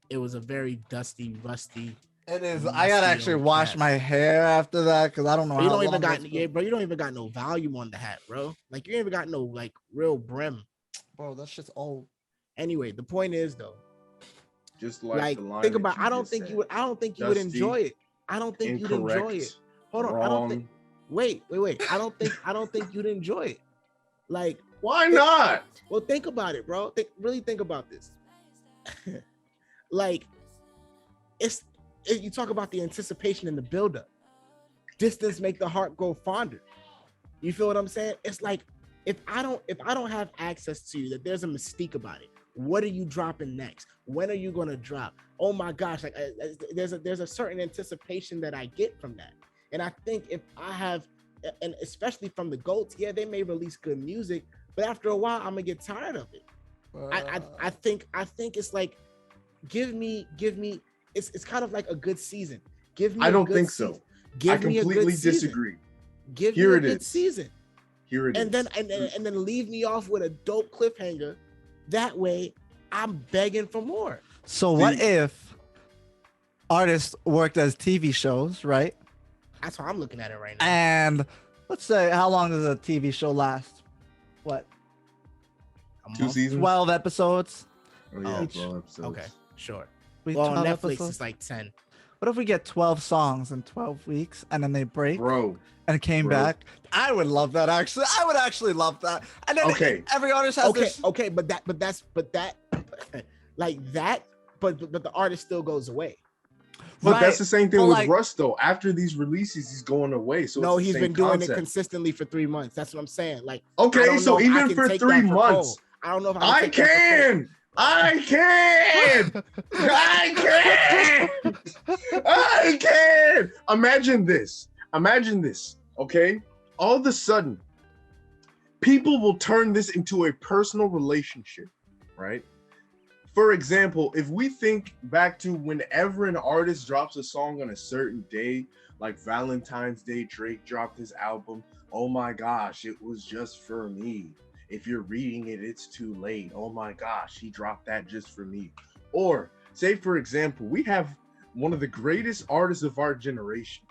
It was a very dusty, rusty. It is. I gotta actually wash my hair after that because I don't know. Bro, you don't even got bro. You don't even got no volume on the hat, bro. Like you ain't even got no like real brim. Bro, that shit's old. Anyway, the point is though. Just like the line think about. that you I don't just think said. you would. I don't think you Dusty, would enjoy it. I don't think you'd enjoy it. Hold on. Wrong. I don't think. Wait. I don't think you'd enjoy it. Like why not? Well, think about it, bro. Really think about this. Like, you talk about the anticipation and the buildup. Distance make the heart go fonder. You feel what I'm saying? It's like if I don't have access to you, that there's a mystique about it. What are you dropping next? When are you gonna drop? Oh my gosh! Like there's a certain anticipation that I get from that, and I think if I have, and especially from the GOATs, yeah, they may release good music, but after a while, I'm gonna get tired of it. I think it's like, give me. It's kind of like a good season. Give me. I don't think so. I completely disagree. Give me a good season. Here it is. And then leave me off with a dope cliffhanger. That way, I'm begging for more. So what if artists worked as TV shows, right? That's how I'm looking at it right now. And let's say, how long does a TV show last? What? 2 seasons? 12 episodes? Oh, yeah, Each. 12 episodes. Okay, sure. We Well, on 12 Netflix, episodes? it's like 10. What if we get 12 songs in 12 weeks and then they break Bro. and came Bro. back? I would love that, actually. I would actually love that. And then every artist has this. Okay, but that, like that, but the artist still goes away. But Right, that's the same thing but with like- Russ, though. After these releases, he's going away. So No, it's the he's same been doing concept. it consistently for 3 months. That's what I'm saying. Like, Okay, I don't so know if I even can for take 3 that for months, Cole. I don't know if I take that for Cole. can. I can. I can. I can. Imagine this. Okay. All of a sudden, people will turn this into a personal relationship, right? For example, if we think back to whenever an artist drops a song on a certain day, like Valentine's Day, Drake dropped his album. Oh my gosh, it was just for me. If you're reading it, it's too late. Oh my gosh, he dropped that just for me. Or say, for example, we have one of the greatest artists of our generation.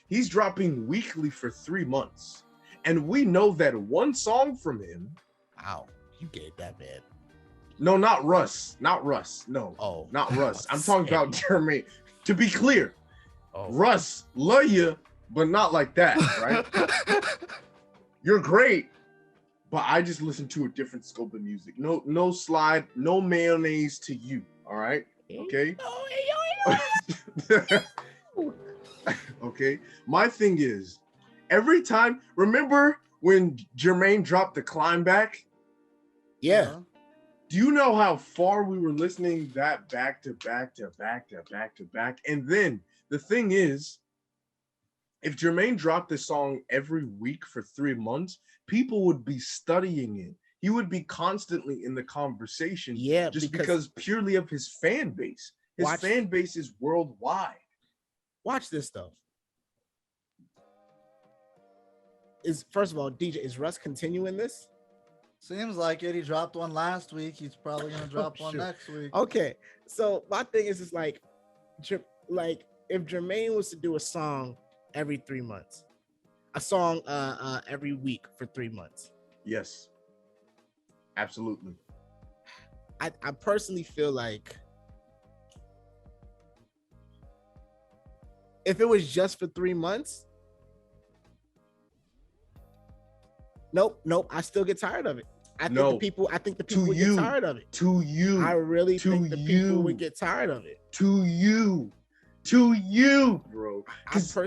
He's dropping weekly for 3 months. And we know that one song from him. Wow, you get that bad. No, not Russ. Not Russ. No. Oh, Not Russ. I'm talking about Jermaine. To be clear, Oh. Russ, love you, but not like that, right? You're great, but I just listen to a different scope of music. No slide, no mayonnaise to you. All right. Okay. Okay. My thing is, every time, remember when Jermaine dropped the Climb Back? Yeah. Do you know how far we were listening that back to back to back to back to back? And then the thing is, if Jermaine dropped this song every week for 3 months, people would be studying it. He would be constantly in the conversation. Yeah, just because purely of his fan base. His fan base is worldwide. Watch this though. First of all, DJ, is Russ continuing this? Seems like it. He dropped one last week. He's probably gonna drop one shoot. next week. Okay, so my thing is like if Jermaine was to do a song every 3 months, a song every week for 3 months. Yes, absolutely. I personally feel like if it was just for 3 months, nope, I still get tired of it. I think the people would get tired of it. To you. I really think the people would get tired of it. To you, bro.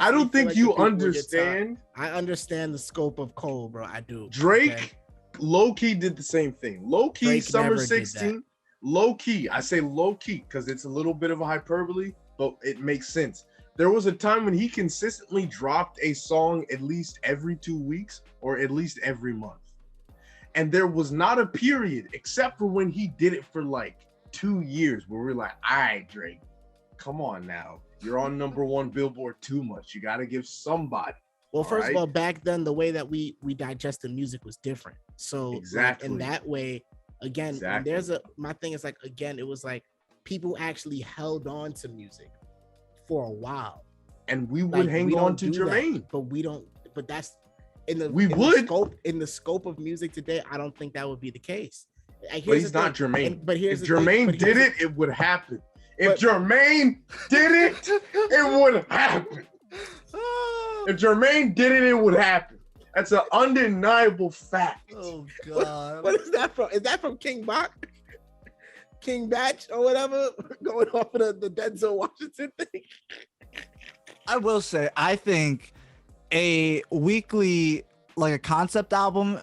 I don't think you understand. I understand the scope of Cole, bro. I do. Drake low-key did the same thing. Low-key Drake Summer never did 16. Low-key. I say low-key because it's a little bit of a hyperbole, but it makes sense. There was a time when he consistently dropped a song at least every 2 weeks or at least every month. And there was not a period, except for when he did it for like 2 years, where we're like, all right, Drake, come on now. You're on #1 Billboard too much. You got to give somebody. Well, first of all, back then, the way that we digested music was different. So exactly. Like, in that way, again, my thing is like, again, it was like people actually held on to music for a while. And we would hang on to Jermaine. But that's in the scope of music today. I don't think that would be the case. But he's not Jermaine. If Jermaine did it, it would happen. If Jermaine did it, it would happen. If Jermaine did it, it would happen. That's an undeniable fact. Oh God. What is that from? Is that from King Bach? King Batch or whatever? Going off of the Denzel Washington thing. I will say, I think a weekly, like a concept album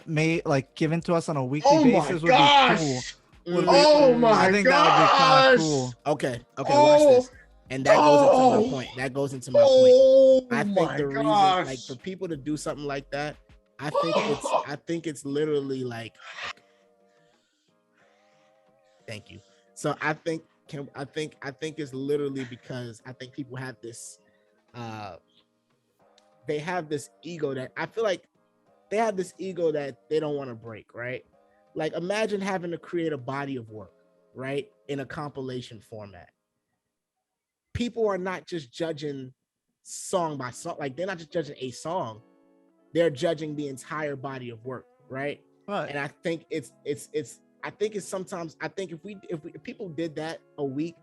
given to us on a weekly basis would be cool. I think that would be kind of cool. Okay, watch this. And that goes into my point. I think the reason, like, for people to do something like that, I think it's literally like, thank you. So I think it's literally because I think people have this, they have this ego that I feel like they have this ego that they don't want to break, right? Like, imagine having to create a body of work, right, in a compilation format. People are not just judging song by song, like they're not just judging a song, they're judging the entire body of work, right? And I think it's sometimes, I think if people did that a week,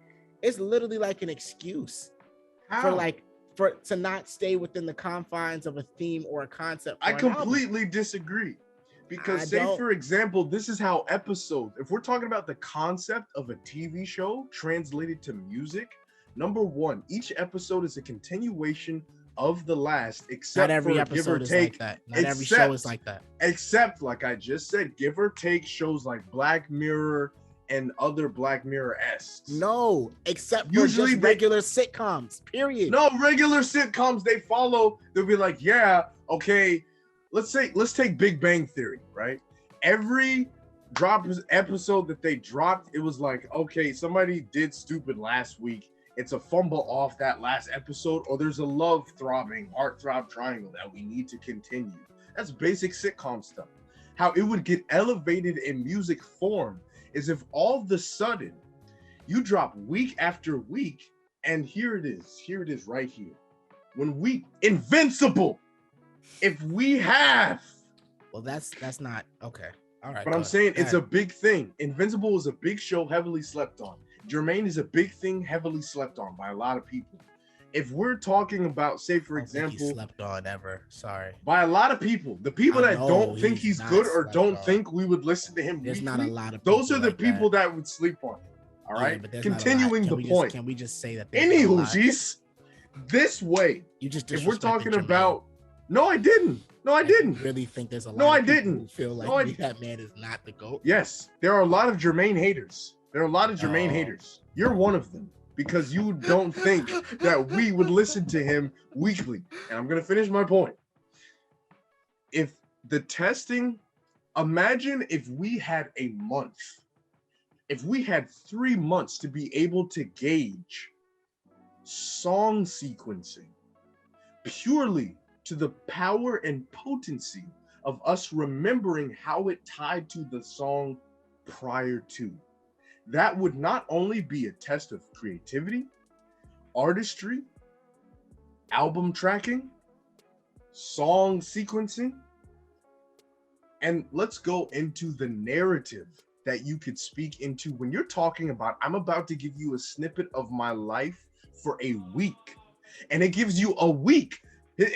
it's literally like an excuse to not stay within the confines of a theme or a concept. I completely disagree. Because for example, this is how episodes, if we're talking about the concept of a TV show translated to music, #1, each episode is a continuation of the last, except not every for episode give or is take. Like that. Not every show is like that. Except, like I just said, give or take shows like Black Mirror and other Black Mirror-esque. No, except for usually just regular sitcoms, period. No, regular sitcoms, they'll be like, yeah, okay, let's take Big Bang Theory, right? Every episode that they dropped, it was like, okay, somebody did stupid last week. It's a fumble off that last episode, or there's a heart-throb triangle that we need to continue. That's basic sitcom stuff. How it would get elevated in music form is if all of a sudden you drop week after week, and here it is right here. Invincible. If we have, well, that's not okay. All right. But I'm saying it's a big thing. Invincible is a big show, heavily slept on. Jermaine is a big thing, heavily slept on by a lot of people. If we're talking about, say, for example, slept on ever. Sorry. By a lot of people, the people that don't think he's good or don't think we would listen to him. There's not a lot of. Those are the people that would sleep on him. All right. Continuing the point. Can we just say that? Anywho, geez, this way. You just. If we're talking about. No, I didn't. I really think there's a lot. No, I people didn't. Who feel like that man is not the GOAT. Yes, there are a lot of Jermaine haters. Haters. You're one of them because you don't think that we would listen to him weekly. And I'm gonna finish my point. If the testing, imagine if we had a month, if we had 3 months to be able to gauge song sequencing purely to the power and potency of us remembering how it tied to the song prior to. That would not only be a test of creativity, artistry, album tracking, song sequencing, and let's go into the narrative that you could speak into when you're talking about, I'm about to give you a snippet of my life for a week. And it gives you a week.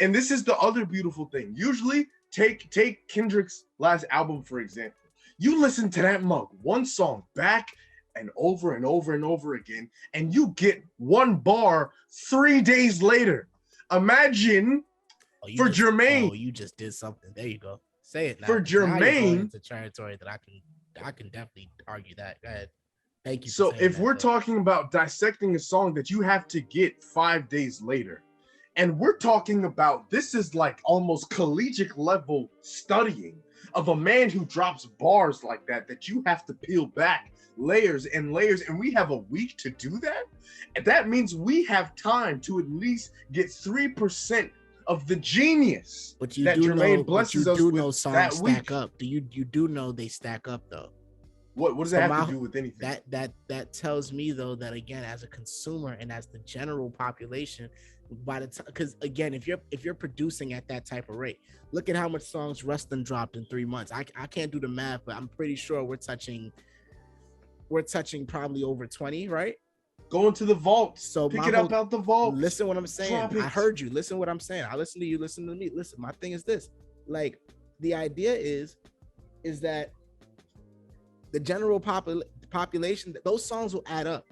And this is the other beautiful thing. Usually, take Kendrick's last album, for example. You listen to that mug, one song back and over and over and over again, and you get one bar 3 days later. Imagine Jermaine. Oh, you just did something. There you go. Say it now. For Jermaine, it's a territory that I can definitely argue that. Go ahead. Thank you. So if we're talking about dissecting a song that you have to get 5 days later, and we're talking about this is like almost collegiate level studying. of a man who drops bars like that you have to peel back layers and layers, and we have a week to do that. And that means we have time to at least get 3% of the genius But you that do Jermaine know, blesses but us you do with know songs that stack week. up. You do know they stack up though. What does So that have to do with anything? That tells me though that again, as a consumer and as the general population, by the time, because again, if you're producing at that type of rate, look at how much songs Rustin dropped in 3 months. I can't do the math, but I'm pretty sure we're touching probably over 20, right? Go into the vault. So pick it up out the vault. Listen what I'm saying. Drop it. I heard you. Listen what I'm saying. I listen to you. Listen to me. Listen. My thing is this. Like, the idea is that the general population, those songs will add up.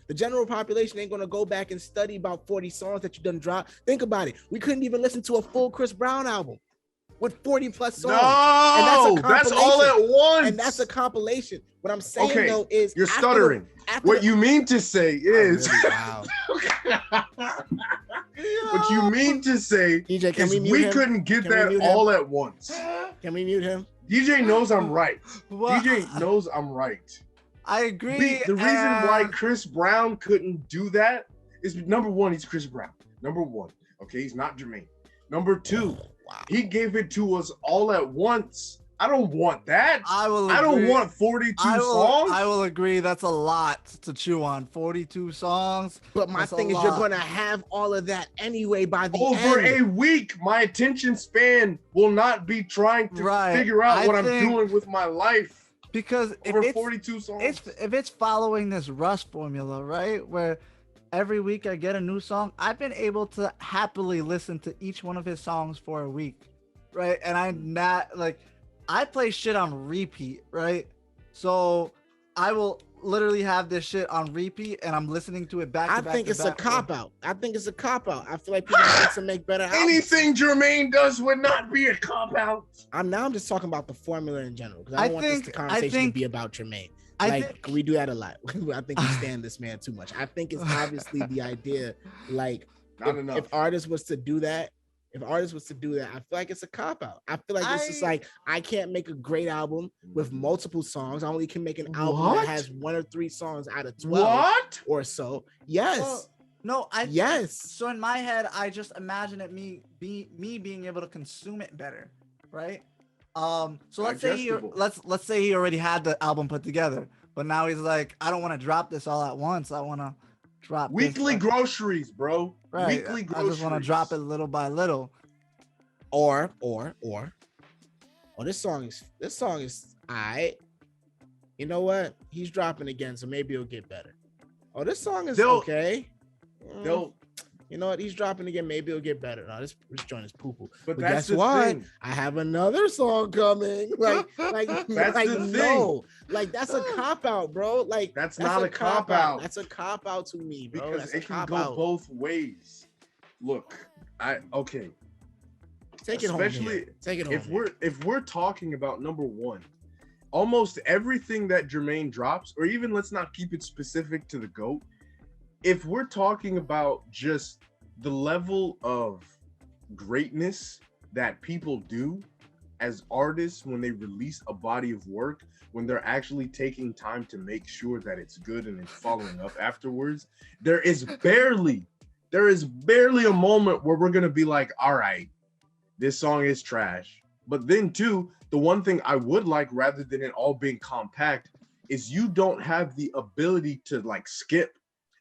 The general population ain't gonna go back and study about 40 songs that you done dropped. Think about it. We couldn't even listen to a full Chris Brown album with 40 plus songs. No, that's all at once. And that's a compilation. What I'm saying though is you're stuttering. What you mean to say is what you mean to say DJ, can is we mute we him? couldn't get Can we that mute all him? at once. Can we mute him? DJ knows I'm right. Well, DJ knows I'm right. I agree. The reason why Chris Brown couldn't do that is number one, he's Chris Brown. Number one, okay, he's not Jermaine. Number two, he gave it to us all at once. I don't want that. I don't want 42 songs. I will agree. That's a lot to chew on. 42 songs. But my thing is, you're gonna have all of that anyway by the over end. a week. My attention span will not be trying to figure out what I'm doing with my life. Because over 42 songs. If it's following this Rush formula, right, where every week I get a new song, I've been able to happily listen to each one of his songs for a week, right? And I'm not like, I play shit on repeat, right? So I will literally have this shit on repeat and I'm listening to it back to back. I think it's a cop out. I think it's a cop out. I feel like people need to make better albums. Anything Jermaine does would not be a cop out. I'm just talking about the formula in general because I don't want this conversation to be about Jermaine. We do that a lot. I think we stand this man too much. I think it's obviously the idea, like, if artists was to do that, I feel like it's a cop out. I feel like it's just like, I can't make a great album with multiple songs. I only can make an album that has 1 or 3 songs out of 12 or so. Yes. Well, no, yes. So in my head, I just imagine it me being able to consume it better, right? So let's say he already had the album put together, but now he's like, I don't want to drop this all at once. I want to drop weekly groceries, bro. Right. Weekly groceries. I just want to drop it little by little. Or this song is alright. You know what? He's dropping again, so maybe it'll get better. Oh, this song is okay. You know what? He's dropping again. Maybe it'll get better. No, this joint is poo-poo. But guess that's what? thing. I have another song coming. That's a cop out, bro. Like that's not a cop out. That's a cop out to me, bro. Because it can go both ways. Look, take it home. Take it home. If we're talking about number one, almost everything that Jermaine drops, or even let's not keep it specific to the GOAT. If we're talking about just the level of greatness that people do as artists when they release a body of work, when they're actually taking time to make sure that it's good and it's following up afterwards, there is barely a moment where we're going to be like, all right, this song is trash. But then too, the one thing I would like, rather than it all being compact, is you don't have the ability to like skip.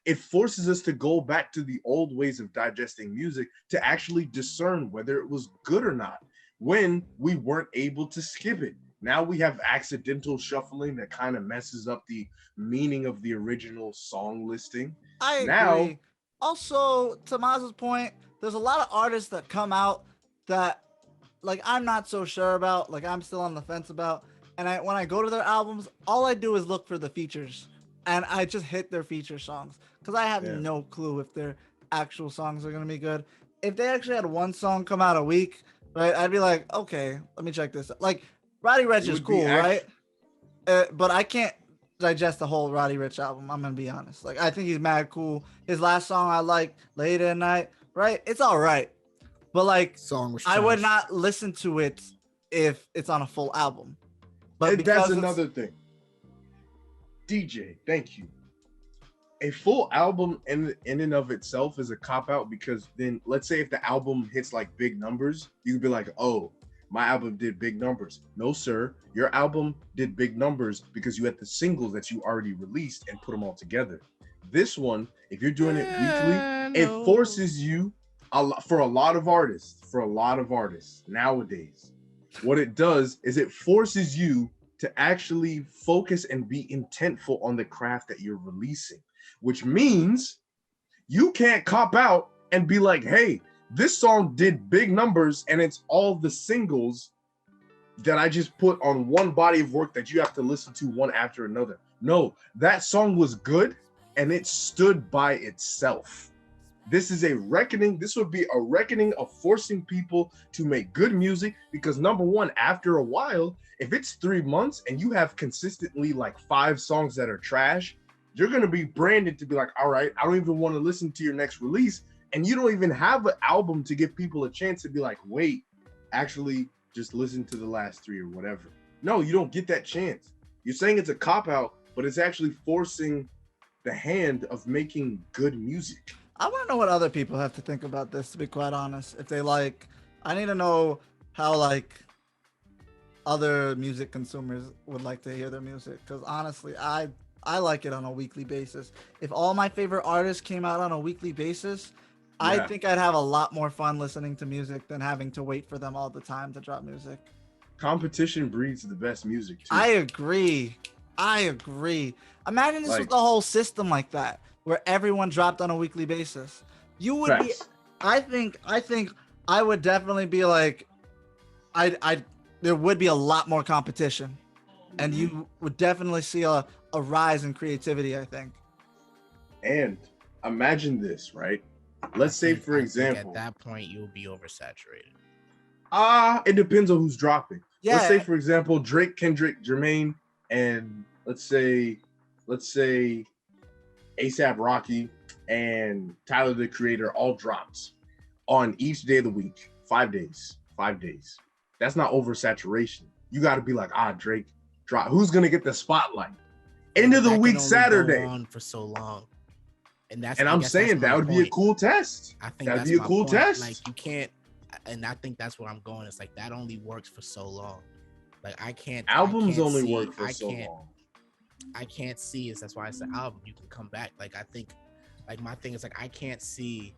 It forces us to go back to the old ways of digesting music to actually discern whether it was good or not when we weren't able to skip it. Now we have accidental shuffling that kind of messes up the meaning of the original song listing. I agree. Also, to Maz's point, there's a lot of artists that come out that like I'm not so sure about, like I'm still on the fence about. And when I go to their albums, all I do is look for the features. And I just hit their feature songs because I have no clue if their actual songs are going to be good. If they actually had one song come out a week, right, I'd be like, okay, let me check this out. Like, Roddy Ricch is cool, right? But I can't digest the whole Roddy Ricch album. I'm going to be honest. Like, I think he's mad cool. His last song I like, Late at Night, right? It's all right. But, like, song was I would not listen to it if it's on a full album. But And that's because another thing. DJ, thank you. A full album in and of itself is a cop out, because then let's say if the album hits like big numbers, you could be like, oh, my album did big numbers. No, sir, your album did big numbers because you had the singles that you already released and put them all together. This one, if you're doing it weekly, it forces you for a lot of artists nowadays. What it does is it forces you to actually focus and be intentful on the craft that you're releasing, which means you can't cop out and be like, hey, this song did big numbers and it's all the singles that I just put on one body of work that you have to listen to one after another. No, that song was good and it stood by itself. This is a reckoning. This would be a reckoning of forcing people to make good music, because number one, after a while, if it's 3 months and you have consistently like 5 songs that are trash, you're going to be branded to be like, all right, I don't even want to listen to your next release. And you don't even have an album to give people a chance to be like, wait, actually just listen to the last 3 or whatever. No, you don't get that chance. You're saying it's a cop-out, but it's actually forcing the hand of making good music. I want to know what other people have to think about this, to be quite honest. If they like, I need to know how like other music consumers would like to hear their music. Because honestly, I like it on a weekly basis. If all my favorite artists came out on a weekly basis, I think I'd have a lot more fun listening to music than having to wait for them all the time to drop music. Competition breeds the best music too. I agree. Imagine this was the whole system like that, where everyone dropped on a weekly basis. You would be, I think I would definitely be like, there would be a lot more competition, and you would definitely see a rise in creativity, I think. And imagine this, right? Let's say, for example, at that point you'll be oversaturated. It depends on who's dropping. Yeah. Let's say, for example, Drake, Kendrick, Jermaine, and let's say ASAP Rocky and Tyler the Creator all drops on each day of the week, 5 days. That's not oversaturation. You got to be like, Drake drop. Who's gonna get the spotlight? End of the week, Saturday. On for so long, and I'm saying that would be a cool test. I think that'd be a cool test. Like you can't, and I think that's what I'm going. It's like that only works for so long. Like I can't. Albums only see, work for so long. I can't see it. That's why I said album. You can come back. Like I think, like my thing is like I can't see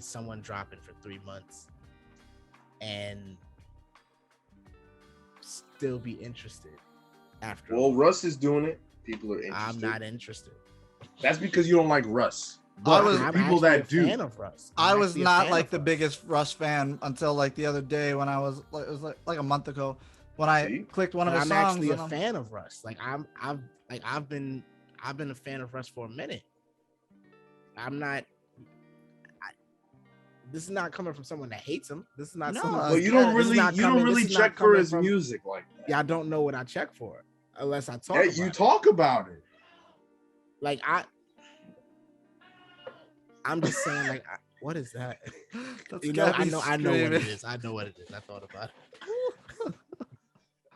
someone dropping for 3 months and still be interested after. Well, Russ is doing it. People are interested. I'm not interested. That's because you don't like Russ. But I'm people that do. Fan of Russ. I was not like the biggest Russ fan until like the other day when I was like, it was like a month ago when I clicked one of his songs. I'm actually a fan of Russ. Like I've been a fan of Russ for a minute. I'm not. This is not coming from someone that hates him. This is not. Well, you don't really check for his music like that. Yeah, I don't know what I check for unless I talk. Hey, you talk about it. Like I'm just saying, like, what is that? You know, I know what it is. I know what it is. I thought about it.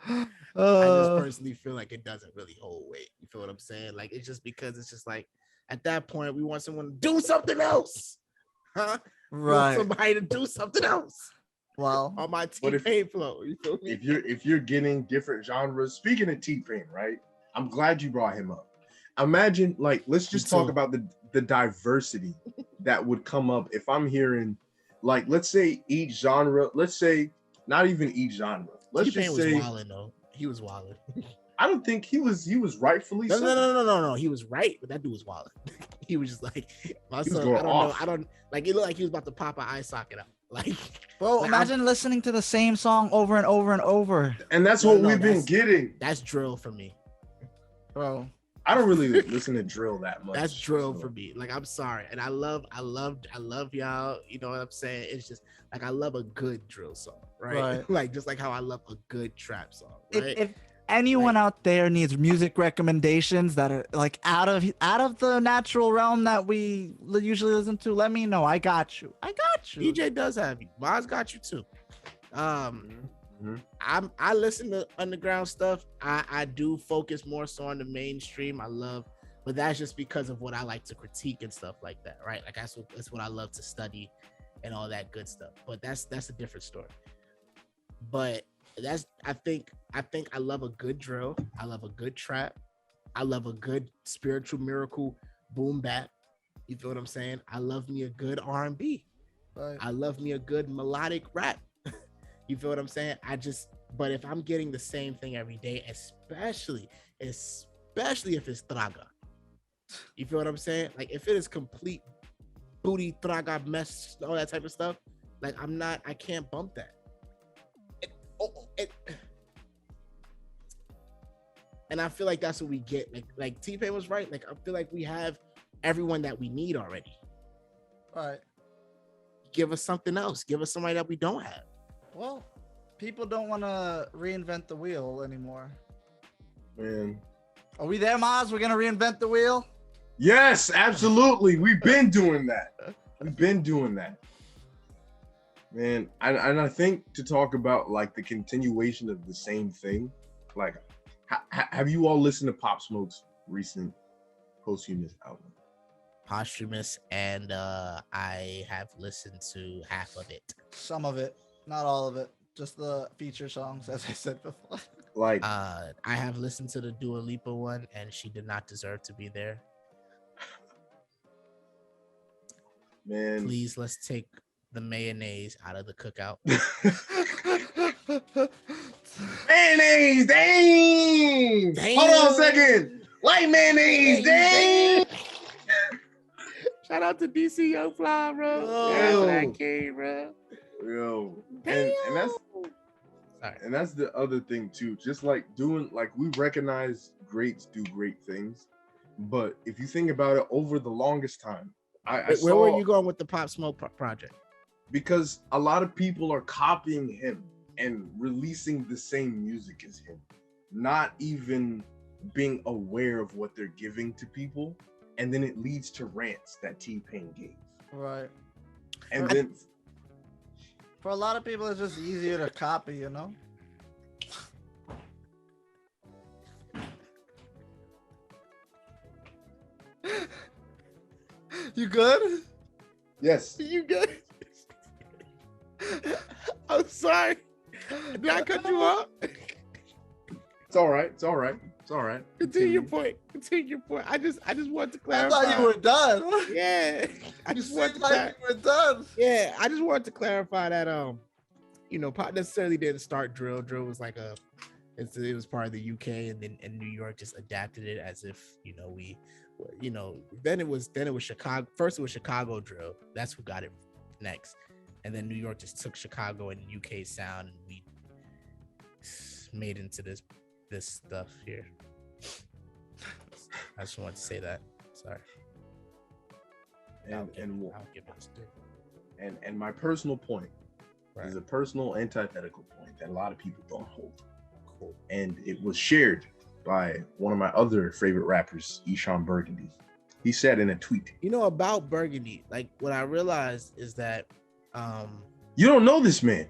I just personally feel like it doesn't really hold weight. You feel what I'm saying? Like, it's just because it's just like at that point we want someone to do something else, huh? Right. Somebody to do something else. Well, on my T-Pain flow. You feel me? If you're getting different genres, speaking of T-Pain, right? I'm glad you brought him up. Imagine, like, let's just talk about the diversity that would come up if I'm hearing, like, let's say each genre, let's say not even each genre. Let's T-Pain just say was wilding though. He was wilding. I don't think he was rightfully so. No. He was right, but that dude was wilding. He was just like, my son, I don't like. It looked like he was about to pop an eye socket out. Like, bro, like, imagine listening to the same song over and over and over. And that's what we've been getting. That's drill for me, bro. I don't really listen to drill that much. That's drill for me. Like, I'm sorry, and I love y'all. You know what I'm saying? It's just like I love a good drill song, right? Like just like how I love a good trap song. Right? If anyone out there needs music recommendations that are like out of the natural realm that we usually listen to, let me know. I got you. DJ does have you. Maz got you too. I listen to underground stuff. I do focus more so on the mainstream. But that's just because of what I like to critique and stuff like that, right? Like that's what I love to study and all that good stuff. But that's a different story. But I think I love a good drill. I love a good trap. I love a good spiritual miracle boom bap. You feel what I'm saying? I love me a good R&B. Right. I love me a good melodic rap. You feel what I'm saying? But if I'm getting the same thing every day, especially if it's traga, you feel what I'm saying? Like if it is complete booty traga mess, all that type of stuff, like I can't bump that. And I feel like that's what we get. Like T-Pain was right. Like I feel like we have everyone that we need already. All right. Give us something else. Give us somebody that we don't have. Well, people don't want to reinvent the wheel anymore. Man. Are we there, Maz? We're going to reinvent the wheel? Yes, absolutely. We've been doing that. Man, and I think to talk about like the continuation of the same thing, like have you all listened to Pop Smoke's recent posthumous album? Posthumous, and I have listened to half of it. Some of it, not all of it, just the feature songs, as I said before. Like I have listened to the Dua Lipa one, and she did not deserve to be there. Man, please, let's take the mayonnaise out of the cookout. Mayonnaise, dang! Hold on a second. White mayonnaise, dang! Shout out to DC Young Fly, bro. Yo. That came, bro. Yo, and that's the other thing too. Just like we recognize greats do great things, but if you think about it, over the longest time, where were you going with the Pop Smoke project? Because a lot of people are copying him and releasing the same music as him, not even being aware of what they're giving to people, and then it leads to rants that T-Pain gave. Right. And then for a lot of people, it's just easier to copy, you know? You good? Yes. You good? I'm sorry. Did I cut you off? It's all right. Continue your point. I just wanted to clarify. I thought you were done. Yeah. I just wanted you were done. Yeah, I just wanted to clarify that Pop necessarily didn't start drill. Drill was like it was part of the UK, and then New York just adapted it as if then it was Chicago. First it was Chicago drill. That's who got it next. And then New York just took Chicago and UK sound, and we made into this stuff here. I just wanted to say that. Sorry. And my personal point is a personal antithetical point that a lot of people don't hold. Cool. And it was shared by one of my other favorite rappers, Eshawn Burgundy. He said in a tweet, about Burgundy, like what I realized is that you don't know this man.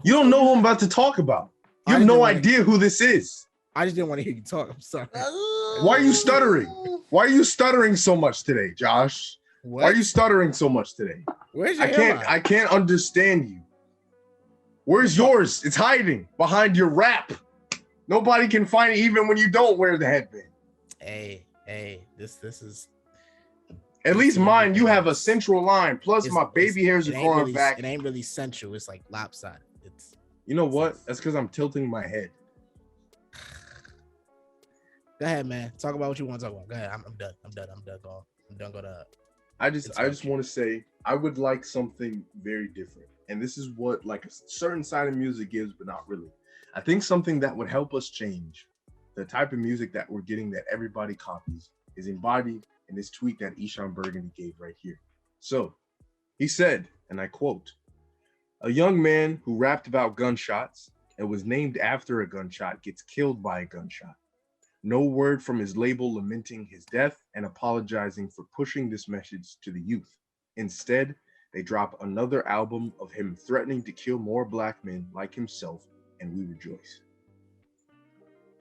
You don't know who I'm about to talk about. You have no idea who this is. I just didn't want to hear you talk. I'm sorry. Why are you stuttering? Why are you stuttering so much today, Josh? What? Why are you stuttering so much today? Where's your I can't understand you. Where's yours? It's hiding behind your wrap. Nobody can find it even when you don't wear the headband. Hey, this is. At least mine, you have a central line. Plus, my baby hairs are growing back. It ain't really central. It's like lopsided. You know what? That's because I'm tilting my head. Go ahead, man. Talk about what you want to talk about. Go ahead. I'm done. I'm done. Go to. I just want to say I would like something very different, and this is what like a certain side of music gives, but not really. I think something that would help us change the type of music that we're getting that everybody copies is embodied in this tweet that Eshawn Burgundy gave right here. So he said, and I quote, "A young man who rapped about gunshots and was named after a gunshot gets killed by a gunshot. No word from his label lamenting his death and apologizing for pushing this message to the youth. Instead, they drop another album of him threatening to kill more black men like himself and we rejoice.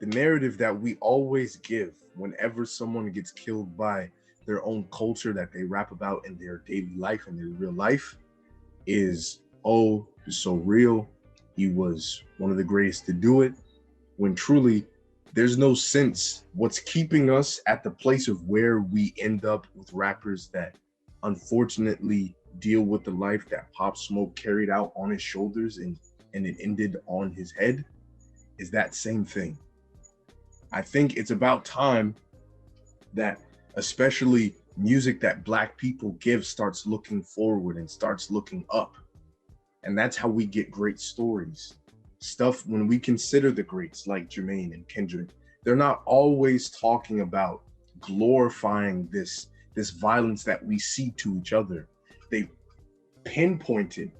The narrative that we always give whenever someone gets killed by their own culture that they rap about in their daily life and their real life is, oh, he's so real. He was one of the greatest to do it. When truly, there's no sense. What's keeping us at the place of where we end up with rappers that unfortunately deal with the life that Pop Smoke carried out on his shoulders and it ended on his head is that same thing. I think it's about time that especially music that Black people give starts looking forward and starts looking up. And that's how we get great stories. Stuff when we consider the greats like Jermaine and Kendrick, they're not always talking about glorifying this violence that we see to each other. They pinpoint it,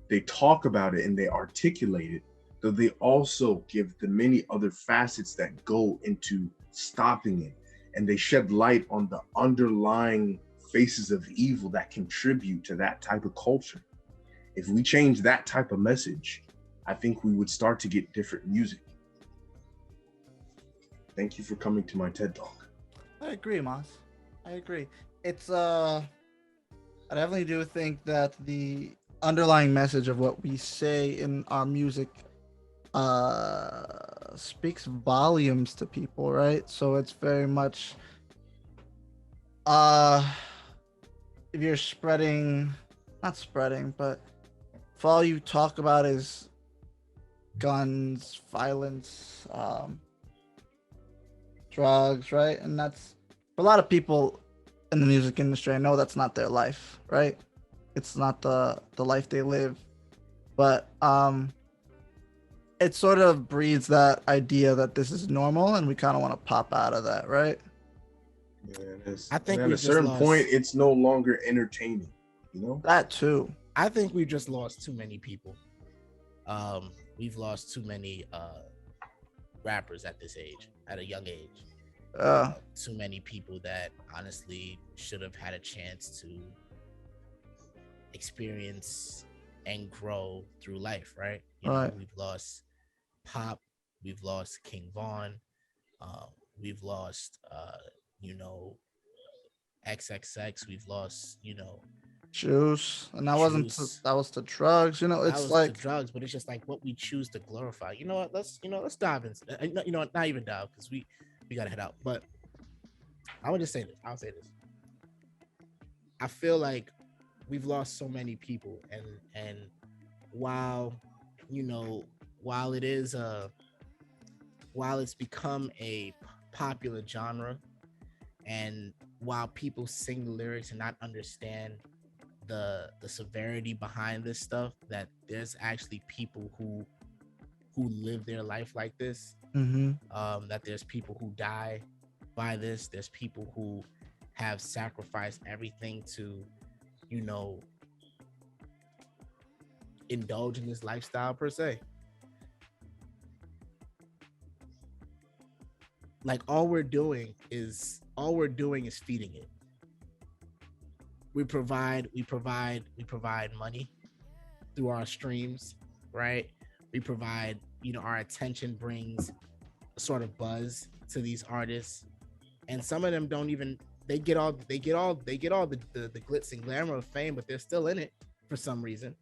they talk about it, and they articulate it, though they also give the many other facets that go into stopping it. And they shed light on the underlying faces of evil that contribute to that type of culture. If we change that type of message, I think we would start to get different music. Thank you for coming to my TED Talk. I agree, Moss. I agree. It's I definitely do think that the underlying message of what we say in our music speaks volumes to people, right? So it's very much if you're not spreading, but if all you talk about is guns, violence, drugs, right? And that's for a lot of people in the music industry, I know that's not their life, right? It's not the life they live. But it sort of breeds that idea that this is normal and we kind of want to pop out of that, right? Yeah, it is. I think and at a certain point, it's no longer entertaining, you know? That too. I think we just lost too many people. We've lost too many rappers at this age, at a young age. Too many people that honestly should have had a chance to experience and grow through life, right? You know, we've lost Pop, we've lost King Von, we've lost XXX, we've lost, Juice, and that Juice. that was to drugs, it's like to drugs, but it's just like what we choose to glorify. You know what? Let's dive into not even dive because we gotta head out. But I would just say this. I'll say this. I feel like we've lost so many people, and while it's become a popular genre, and while people sing the lyrics and not understand the severity behind this stuff, that there's actually people who live their life like this, that there's people who die by this, there's people who have sacrificed everything to indulge in this lifestyle per se. Like all we're doing is feeding it. We provide money through our streams, right? We provide, our attention brings a sort of buzz to these artists, and some of them don't even, they get all the glitz and glamour of fame, but they're still in it for some reason.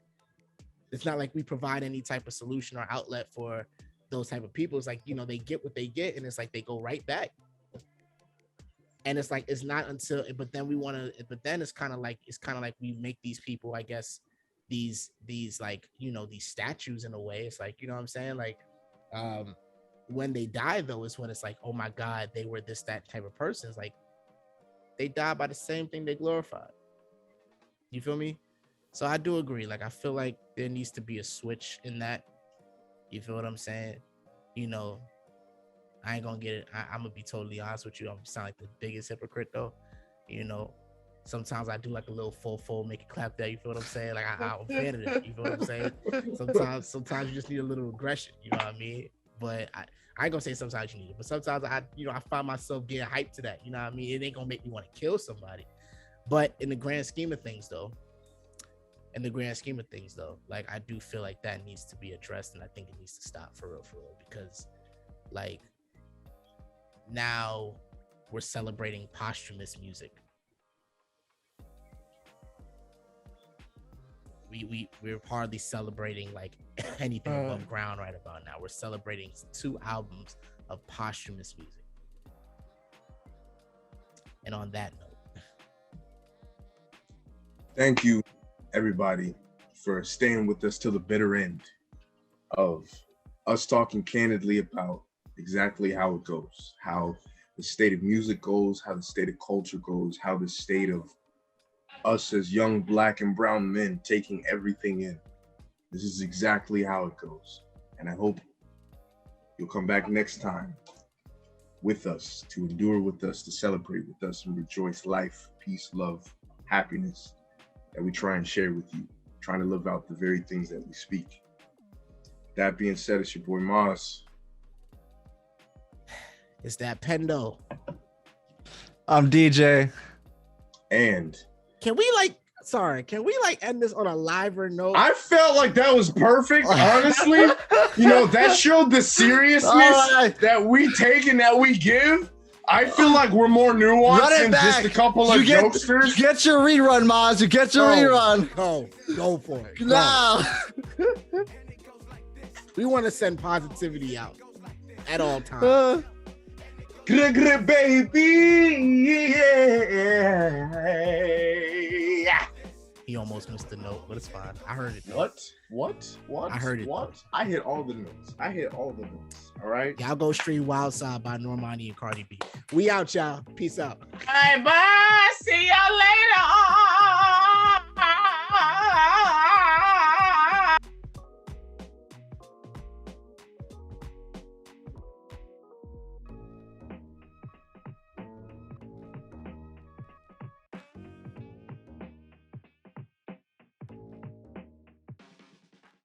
It's not like we provide any type of solution or outlet for those type of people. It's like, they get what they get, and it's like they go right back. And it's like, it's not until, but then it's kind of like we make these people, I guess, these like, these statues in a way. It's like, you know what I'm saying? Like, when they die though, is when it's like, oh my God, they were that type of person. It's like, they died by the same thing they glorified. You feel me? So I do agree. Like, I feel like there needs to be a switch in that. You feel what I'm saying? I ain't gonna get it. I'm gonna be totally honest with you. I'm gonna sound like the biggest hypocrite though. Sometimes I do like a little full make it clap there. You feel what I'm saying? Like I'm a fan of that. You feel what I'm saying? Sometimes you just need a little aggression. You know what I mean? But I ain't gonna say sometimes you need it. But sometimes I find myself getting hyped to that. You know what I mean? It ain't gonna make me want to kill somebody. But in the grand scheme of things though, in the grand scheme of things, though, like I do feel like that needs to be addressed, and I think it needs to stop for real, because like now we're celebrating posthumous music. We're hardly celebrating like anything above ground right about now. We're celebrating 2 albums of posthumous music. And on that note, thank you, everybody, for staying with us till the bitter end of us talking candidly about exactly how it goes, how the state of music goes, how the state of culture goes, how the state of us as young Black and brown men taking everything in. This is exactly how it goes. And I hope you'll come back next time with us, to endure with us, to celebrate with us, and rejoice life, peace, love, happiness that we try and share with you, trying to live out the very things that we speak. That being said, it's your boy Maz. it's that Pendo. I'm DJ. And Can we end this on a liver note? I felt like that was perfect, honestly. You know, that showed the seriousness that we take and that we give. I feel like we're more nuanced than just a couple of jokesters. You get your rerun, Maz. You get your rerun. Go for it. No. We want to send positivity out at all times. Baby. Yeah. He almost missed the note, but it's fine. I heard it. What? I heard it. What? I hit all the notes. All right. Y'all go stream Wild Side by Normani and Cardi B. We out, y'all. Peace out. Bye. See ya.